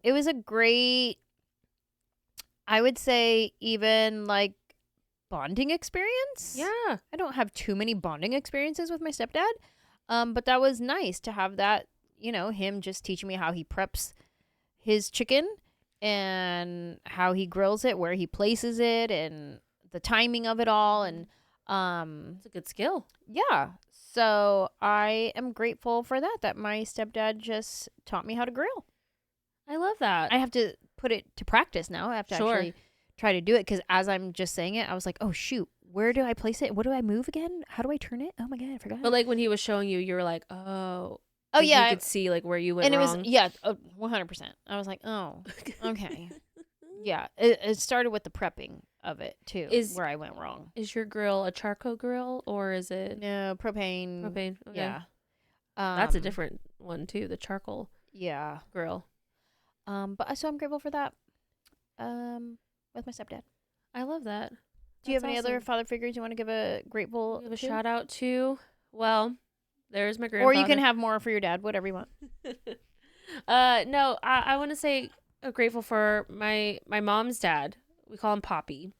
it was a great, I would say, even like bonding experience.
Yeah.
I don't have too many bonding experiences with my stepdad. But that was nice to have that, him just teaching me how he preps his chicken and how he grills it, where he places it, and the timing of it all. And
It's a good skill.
yeah, so I am grateful for that my stepdad just taught me how to grill.
I love that.
I have to put it to practice now. I have to
Sure.
actually try to do it, because as I'm just saying it, I was like, oh shoot, where do I place it? What do I move again? How do I turn it? Oh my god, I forgot.
But like when he was showing you, you were like, oh.
Oh,
like,
yeah,
You could see like where you went
and it
wrong.
was 100%. I was like, oh, okay. Yeah, it started with the prepping of it too, where I went wrong.
Is your grill a charcoal grill or is it
No, propane.
propane? Okay.
Yeah.
That's a different one too, the charcoal
Yeah.
grill.
But so I'm grateful for that. With my stepdad.
I love that.
Do you have any
That's
other
awesome.
father figures you want to give a grateful
Give a
to?
shout out to? Well, there's my
Or
grandfather.
you can have more for your dad, whatever you want.
No, I want to say grateful for my mom's dad. We call him Poppy.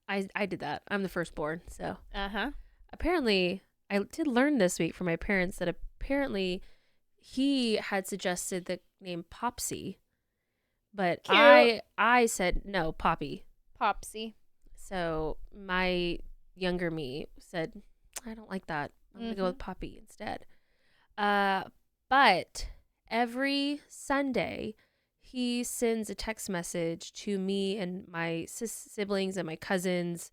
I did that. I'm the firstborn, so
Uh-huh.
apparently I did learn this week from my parents that apparently he had suggested the name Popsy, but
Cute.
I said no, Poppy.
Popsy.
So my younger me said, I don't like that. I'm gonna go with Poppy instead. But every Sunday he sends a text message to me and my siblings and my cousins.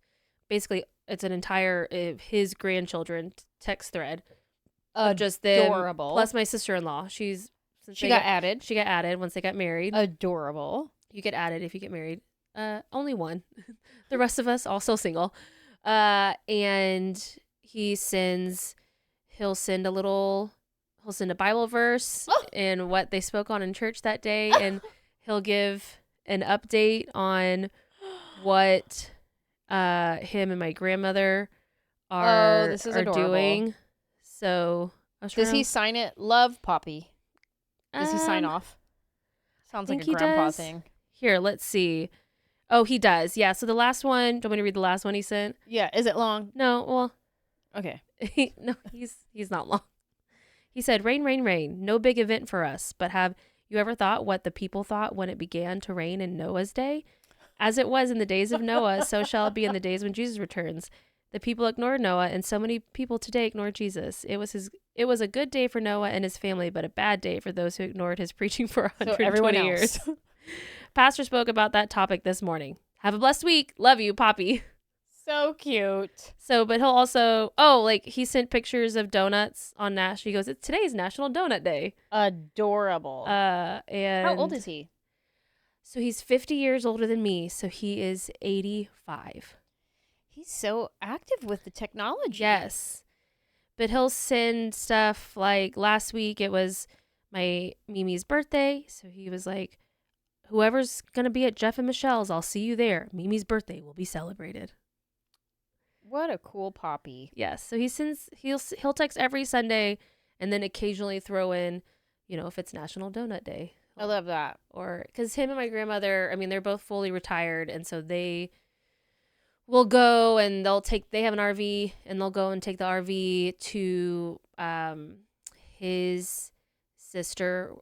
Basically, it's an entire his grandchildren text thread of just them
Adorable.
plus my sister-in-law. She
got added.
She got added once they got married.
Adorable.
You get added if you get married. Only one. The rest of us also single. And he'll send a Bible verse and what they spoke on in church that day, and he'll give an update on what him and my grandmother are
this is
are
adorable.
doing. So I was
Does
trying
he sign it? Love, Poppy. Does he sign off? Sounds like
think
a
he
grandpa
does.
thing.
Here, let's see. Oh, he does. Yeah. So the last one. Do you want me to read the last one he sent?
Yeah. Is it long?
No. Well,
Okay.
no, he's not long. He said, "Rain, rain, rain. No big event for us, but have you ever thought what the people thought when it began to rain in Noah's day? As it was in the days of Noah, so shall it be in the days when Jesus returns. The people ignored Noah, and so many people today ignore Jesus. It was a good day for Noah and his family, but a bad day for those who ignored his preaching for 120
everyone
years."
else.
Pastor spoke about that topic this morning. Have a blessed week. Love you, Poppy.
So cute.
So, but he'll also, he sent pictures of donuts on Nash. He goes, today's National Donut Day.
Adorable.
And
How old is he?
So he's 50 years older than me. So he is 85.
He's so active with the technology.
Yes. But he'll send stuff like last week it was my Mimi's birthday. So he was like, whoever's going to be at Jeff and Michelle's, I'll see you there. Mimi's birthday will be celebrated.
What a cool Poppy.
Yes. So he'll text every Sunday and then occasionally throw in, if it's National Donut Day.
I love that.
Or because him and my grandmother, they're both fully retired. And so they will go and they have an RV and they'll go and take the RV to his sister.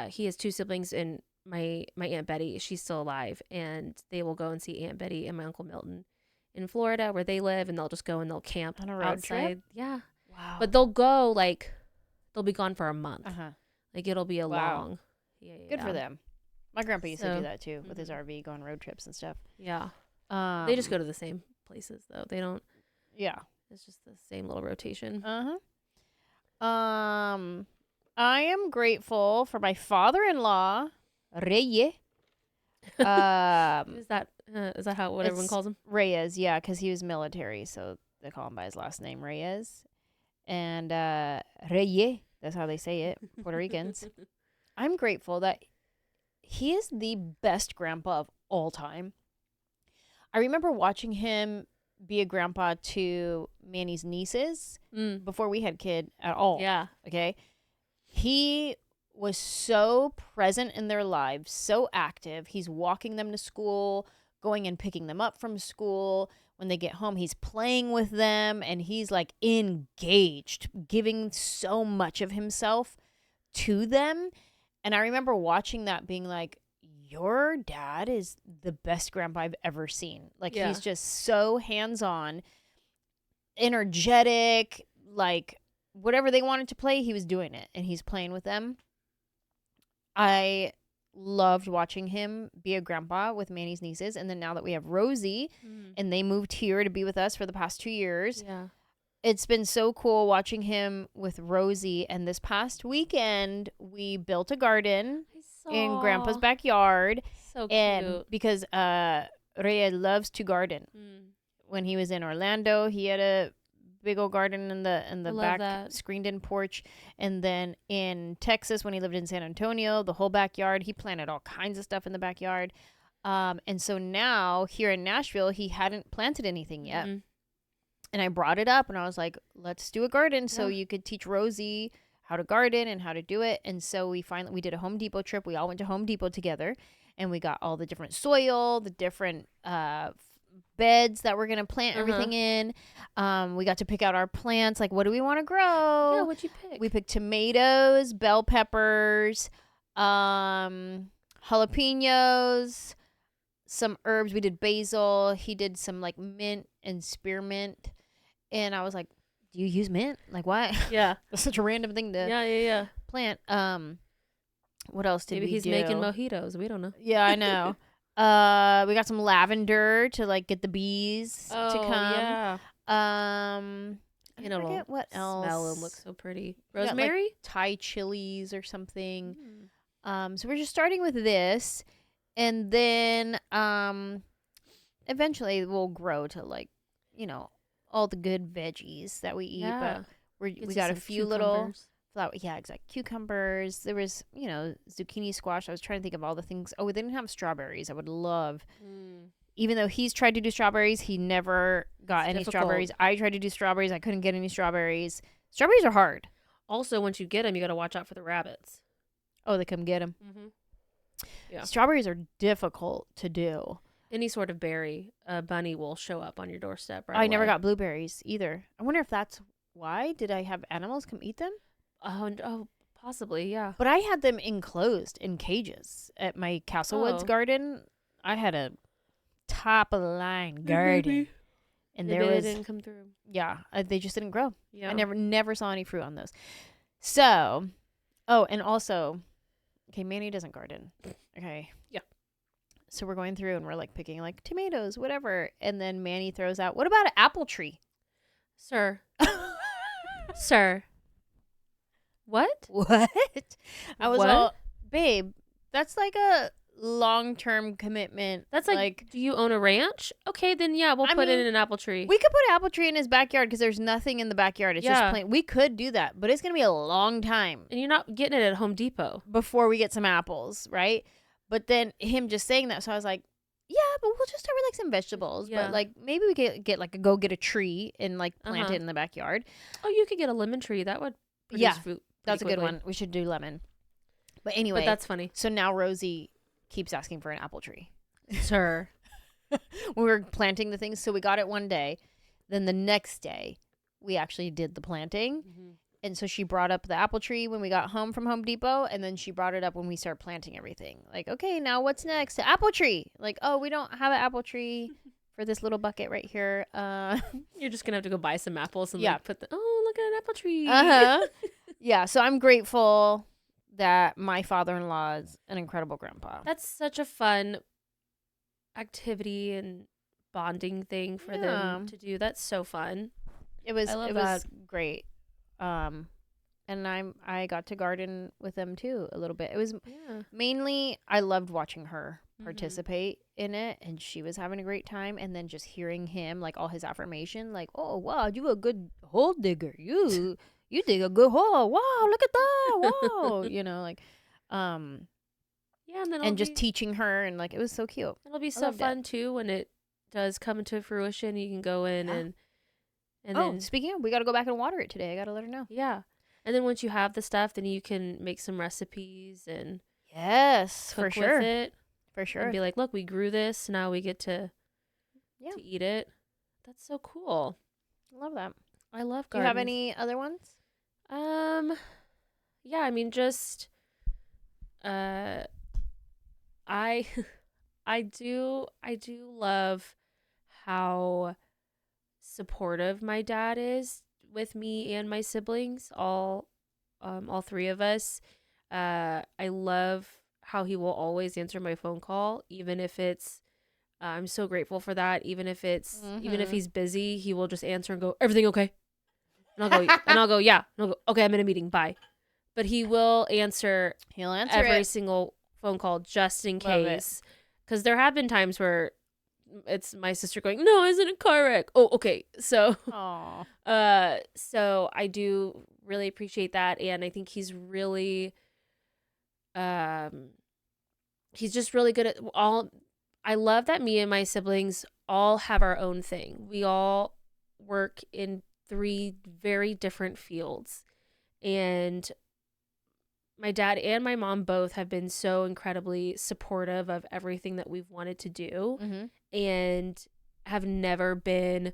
He has two siblings and my Aunt Betty, she's still alive. And they will go and see Aunt Betty and my Uncle Milton in Florida where they live, and they'll just go and they'll camp
On a road
outside.
trip?
Yeah.
Wow.
But they'll go they'll be gone for a month.
Uh-huh.
It'll be a
Wow.
long. Yeah.
Good for them. My grandpa used to
So,
do that too with his RV, go on road trips and stuff.
Yeah. They just go to the same places though. They don't.
Yeah.
It's just the same little rotation.
I am grateful for my father-in-law, Reyes.
Is that what everyone
it's
calls him?
Reyes, yeah, because he was military, so they call him by his last name, Reyes. And Reyes, that's how they say it, Puerto Ricans. I'm grateful that he is the best grandpa of all time. I remember watching him be a grandpa to Manny's nieces before we had kid at all.
Yeah.
Okay. He was so present in their lives, so active. He's walking them to school, going and picking them up from school. When they get home, he's playing with them, and he's like engaged, giving so much of himself to them. And I remember watching that being like, your dad is the best grandpa I've ever seen. Like, he's just so hands-on, energetic, like whatever they wanted to play, he was doing it, and he's playing with them. I loved watching him be a grandpa with Manny's nieces. And then now that we have Rosie and they moved here to be with us for the past 2 years, it's been so cool watching him with Rosie. And this past weekend, we built a garden in Grandpa's backyard.
So cute.
And because Rhea loves to garden. When he was in Orlando, he had a big old garden in the back screened in porch. And then in Texas, when he lived in San Antonio, the whole backyard, he planted all kinds of stuff in the backyard. And so now here in Nashville, he hadn't planted anything yet. And I brought it up and I was like, let's do a garden so you could teach Rosie how to garden and how to do it. And so we did a Home Depot trip. We all went to Home Depot together, and we got all the different soil, the different beds that we're going to plant everything in. We got to pick out our plants. Like, what do we want to grow?
Yeah, what'd you pick?
We picked tomatoes, bell peppers, jalapenos, some herbs. We did basil. He did some like mint and spearmint. And I was like, do you use mint? Like, why?
Yeah.
That's such a random thing to plant. What else did we do?
Maybe he's making mojitos. We don't know.
Yeah, I know. We got some lavender to like get the bees to come.
Yeah.
I forget what else.
Smell and look so pretty.
We got,
Rosemary?
like, Thai chilies or something. So we're just starting with this, and then eventually we'll grow to like, all the good veggies that we eat.
Yeah.
But we got a few little flower. Yeah, exactly. Cucumbers. There was, zucchini, squash. I was trying to think of all the things. Oh, they didn't have strawberries. I would love. Even though he's tried to do strawberries, he never got any strawberries. I tried to do strawberries. I couldn't get any strawberries. Strawberries are hard.
Also, once you get them, you got to watch out for the rabbits.
Oh, they come get them.
Yeah.
Strawberries are difficult to do.
Any sort of berry, a bunny will show up on your doorstep right
I
away.
never got blueberries either. I wonder if that's why. Did I have animals come eat them?
Oh, possibly, yeah.
But I had them enclosed in cages at my Castlewoods garden. I had a top of the line garden, and
Maybe they didn't come through.
Yeah, they just didn't grow.
Yeah,
I never saw any fruit on those. So, and also, okay, Manny doesn't garden. Okay,
yeah.
So we're going through and we're like picking like tomatoes, whatever, and then Manny throws out, "What about an apple tree,
sir?" Sir. What?
I was all, babe, that's like a long-term commitment.
That's like, do you own a ranch? Okay, then yeah, we'll put it in an apple tree.
We could put an apple tree in his backyard because there's nothing in the backyard. It's just plain. We could do that, but it's going to be a long time.
And you're not getting it at Home Depot.
Before we get some apples, right? But then him just saying that, so I was like, yeah, but we'll just start with like some vegetables. Yeah. But like maybe we could get like go get a tree and like plant it in the backyard.
Oh, you could get a lemon tree. That would produce fruit.
That's a good one. We should do lemon. But anyway.
But that's funny.
So now Rosie keeps asking for an apple tree.
Sir.
We were planting the things. So we got it one day. Then the next day, we actually did the planting. And so she brought up the apple tree when we got home from Home Depot. And then she brought it up when we started planting everything. Like, okay, now what's next? The apple tree. Like, oh, we don't have an apple tree for this little bucket right here.
You're just going to have to go buy some apples and like put look at an apple tree.
Yeah, so I'm grateful that my father-in-law is an incredible grandpa.
That's such a fun activity and bonding thing for them to do. That's so fun.
It was great. And I got to garden with them too a little bit. It was mainly I loved watching her participate in it, and she was having a great time. And then just hearing him, like all his affirmation, like, oh wow, you a good hole digger. You dig a good hole. Wow, look at that. Wow. And then just teaching her, and like it was so cute.
It'll be so fun too when it does come into fruition, you can go in and then
speaking of, we got to go back and water it today. I got to let her know.
yeah. And then once you have the stuff, then you can make some recipes and
Yes,
cook
for sure.
with it.
For sure.
And be like, look, we grew this. Now we get to eat it. That's so cool.
Love that.
I love
Do you
gardens.
have any other ones?
Yeah, I mean, just I do love how supportive my dad is with me and my siblings, all three of us. I love how he will always answer my phone call, even if it's I'm so grateful for that. Even if it's even if he's busy, he will just answer and go, "Everything okay?" And I'll go, "Yeah." And I'll go, "Okay, I'm in a meeting. Bye." But he will answer.
He'll answer
every
it.
single phone call just in
Love it.
case. Because there have been times where it's my sister going, "No, I was in a car wreck." Oh, okay. So,
Aw.
so I do really appreciate that, and I think he's really, he's just really good at all. I love that me and my siblings all have our own thing. We all work in 3 very different fields, and my dad and my mom both have been so incredibly supportive of everything that we've wanted to do and have never been,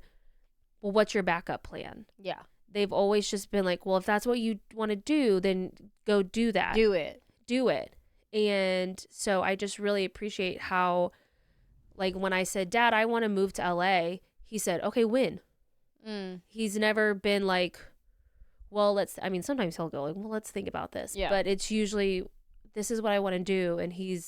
well, what's your backup plan?
Yeah.
They've always just been like, well, if that's what you want to do, then go do that.
Do it.
Do it. And so I just really appreciate how, like, when I said, Dad, I want to move to LA, he said, okay, when? He's never been like, well, sometimes he'll go like, well, let's think about this.
Yeah.
But it's usually, this is what I want to do. And he'll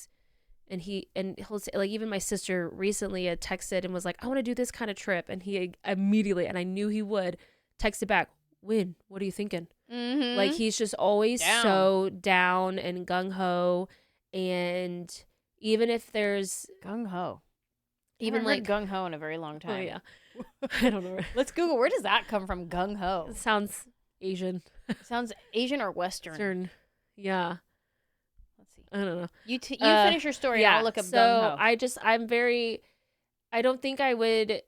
say, like, even my sister recently had texted and was like, I want to do this kind of trip. And he immediately, and I knew he would, texted back, when? What are you thinking? Like, he's just always so down and gung-ho. And even if there's
gung-ho.
even like
gung-ho in a very long time.
Oh, yeah. I don't know.
Let's Google. Where does that come from? Gung-ho.
It sounds Asian.
Sounds Asian or Western.
Yeah.
Let's see.
I don't know.
You finish your story.
Yeah.
And I'll look up
so
gung-ho.
I don't think I would,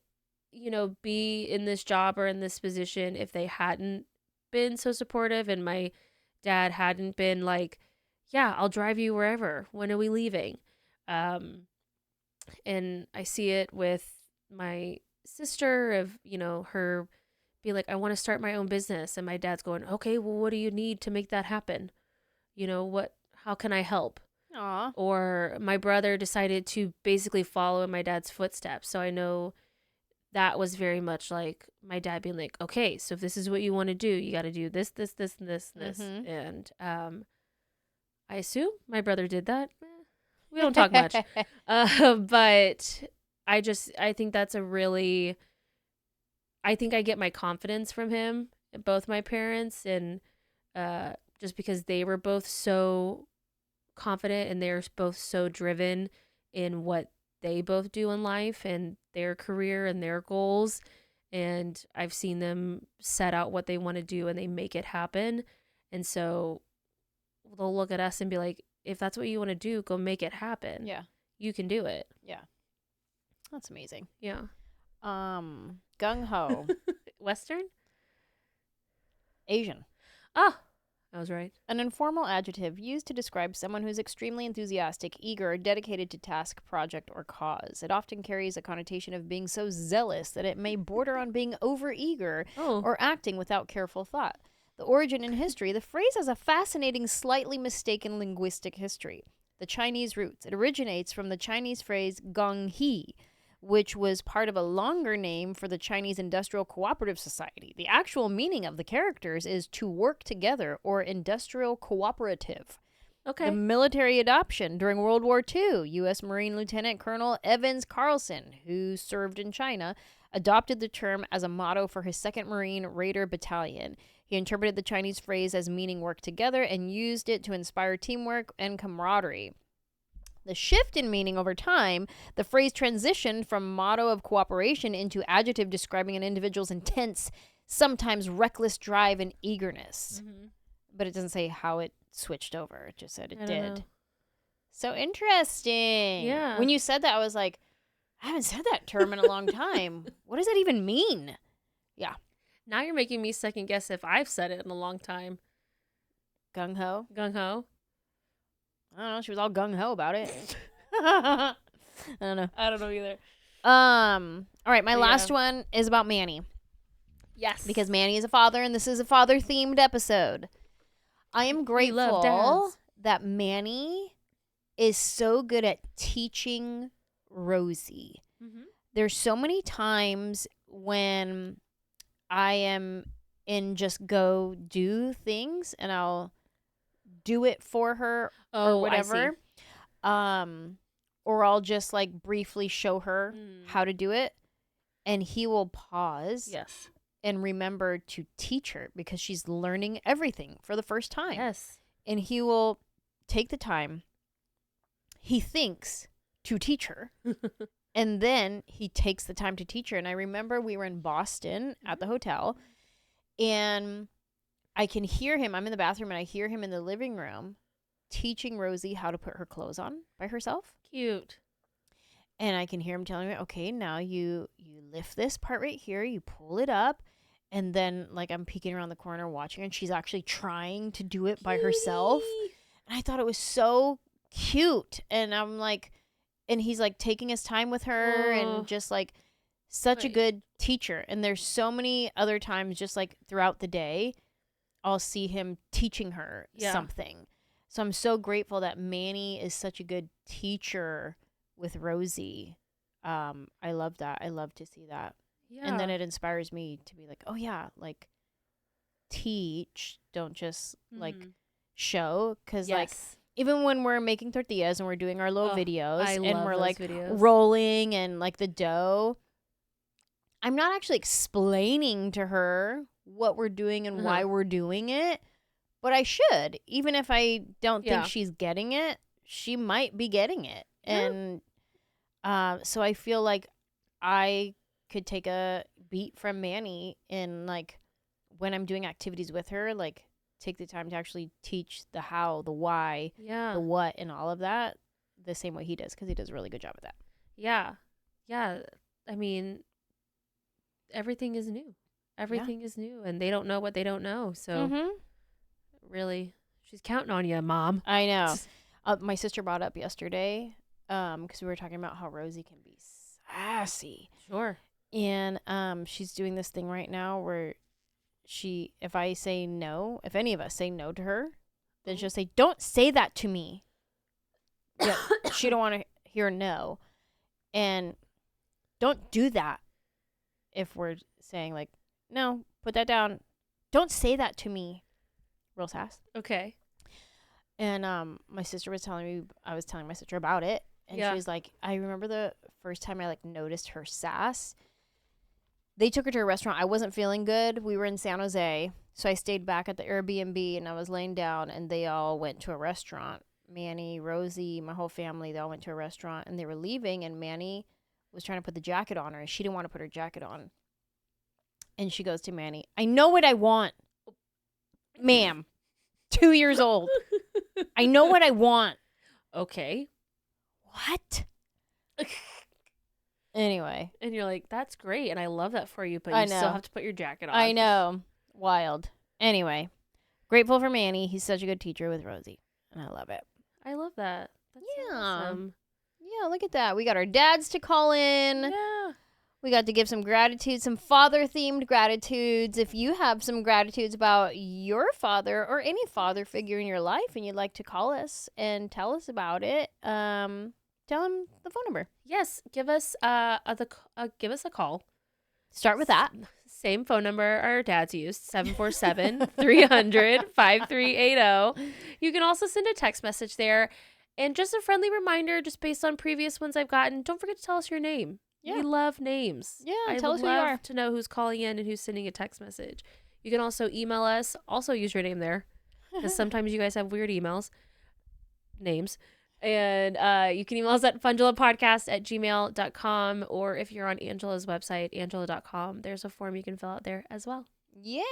be in this job or in this position if they hadn't been so supportive and my dad hadn't been like, yeah, I'll drive you wherever. When are we leaving? And I see it with my sister of, her be like, I want to start my own business. And my dad's going, okay, well, what do you need to make that happen? How can I help?
Aw.
Or my brother decided to basically follow in my dad's footsteps. So I know that was very much like my dad being like, okay, so if this is what you want to do, you got to do this, this, this, and this, and this. And I assume my brother did that. We don't talk much. But I think that's I think I get my confidence from him, both my parents, and just because they were both so confident and they're both so driven in what they both do in life and their career and their goals. And I've seen them set out what they want to do and they make it happen. And so they'll look at us and be like, if that's what you want to do, go make it happen.
Yeah.
You can do it.
Yeah. That's amazing.
Yeah.
Gung-ho.
Western?
Asian.
Oh, I was right.
An informal adjective used to describe someone who's extremely enthusiastic, eager, or dedicated to task, project, or cause. It often carries a connotation of being so zealous that it may border on being overeager or acting without careful thought. The origin and history. The phrase has a fascinating, slightly mistaken linguistic history. The Chinese roots. It originates from the Chinese phrase gong he, which was part of a longer name for the Chinese Industrial Cooperative Society. The actual meaning of the characters is to work together or industrial cooperative.
Okay.
The military adoption during World War II, U.S. Marine Lieutenant Colonel Evans Carlson, who served in China, adopted the term as a motto for his 2nd Marine Raider Battalion. He interpreted the Chinese phrase as meaning work together and used it to inspire teamwork and camaraderie. The shift in meaning over time, the phrase transitioned from motto of cooperation into adjective describing an individual's intense, sometimes reckless drive and eagerness. But it doesn't say how it switched over. It just said it did.
Know.
So interesting.
Yeah.
When you said that, I was like, I haven't said that term in a long time. What does that even mean? Yeah.
Now you're making me second guess if I've said it in a long time.
Gung ho.
Gung ho.
I don't know. She was all gung ho about it. I don't know.
I don't know either.
All right. My
But
last
yeah.
one is about Manny
Yes.
because Manny is a father, and this is a father-themed episode. I am
love
grateful
dads.
that Manny is so good at teaching Rosie.
Mm-hmm.
There's so many times when I am in just go do things and I'll do it for her or whatever. Or I'll just like briefly show her how to do it, and he will pause
Yes.
and remember to teach her because she's learning everything for the first time.
Yes.
And he will take the time, he thinks, to teach her. And then he takes the time to teach her. And I remember we were in Boston at the hotel, and I can hear him. I'm in the bathroom, and I hear him in the living room teaching Rosie how to put her clothes on by herself.
Cute.
And I can hear him telling me, okay, now you lift this part right here, you pull it up. And then, like, I'm peeking around the corner watching, and she's actually trying to do it by herself. And I thought it was so cute. And I'm like, and he's like taking his time with her and just like such a
Right.
good teacher. And there's so many other times just like throughout the day, I'll see him teaching her something. So I'm so grateful that Manny is such a good teacher with Rosie. I love that. I love to see that.
Yeah.
And then it inspires me to be like, oh yeah, like teach, don't just like show. Because like even when we're making tortillas and we're doing our little videos and we're like rolling and like the dough, I'm not actually explaining to her what we're doing and why we're doing it, but I should. Even if I don't think she's getting it, she might be getting it. And so I feel like I could take a beat from Manny in like when I'm doing activities with her, like take the time to actually teach the how, the why, the what, and all of that the same way he does, because he does a really good job at that.
Yeah. I mean, everything is new. Everything is new, and they don't know what they don't know. So really, she's counting on you, Mom.
I know. My sister brought up yesterday because we were talking about how Rosie can be sassy.
Sure.
And she's doing this thing right now where if I say no, if any of us say no to her, then she'll say, "Don't say that to me." Yeah, she don't want to hear no. And don't do that if we're saying like, "No, put that down. Don't say that to me." Real sass.
Okay.
And my sister was telling me, I was telling my sister about it, and she was like, I remember the first time I like noticed her sass. They took her to a restaurant. I wasn't feeling good. We were in San Jose, so I stayed back at the Airbnb, and I was laying down, and they all went to a restaurant. Manny, Rosie, my whole family, they all went to a restaurant, and they were leaving, and Manny was trying to put the jacket on her, and she didn't want to put her jacket on. And she goes to Manny, "I know what I want, ma'am. 2 years old. I know what I want."
Okay.
What? Anyway.
And you're like, that's great, and I love that for you, but
I
you still
know.
have to put your jacket on.
I know. Wild. Anyway. Grateful for Manny. He's such a good teacher with Rosie. And I love it.
I love that. That's so awesome.
Yeah, look at that. We got our dads to call in.
Yeah.
We got to give some gratitude, some father-themed gratitudes. If you have some gratitudes about your father or any father figure in your life and you'd like to call us and tell us about it, tell them the phone number.
Yes, give us give us a call.
Start with that.
Same phone number our dads used, 747-300-5380. You can also send a text message there. And just a friendly reminder, just based on previous ones I've gotten, don't forget to tell us your name.
Yeah.
We love names.
Yeah, tell us who
I
you
would
are.
love to know who's calling in and who's sending a text message. You can also email us. Also use your name there, because sometimes you guys have weird names. And you can email us at funjelahpodcast@gmail.com, or if you're on Anjelah's website, anjelah.com, there's a form you can fill out there as well.
Yeah.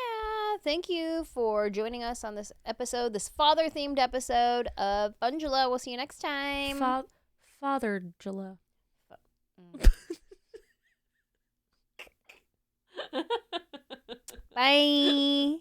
Thank you for joining us on this episode, this father-themed episode of Funjelah. We'll see you next time.
Father Jela.
Bye.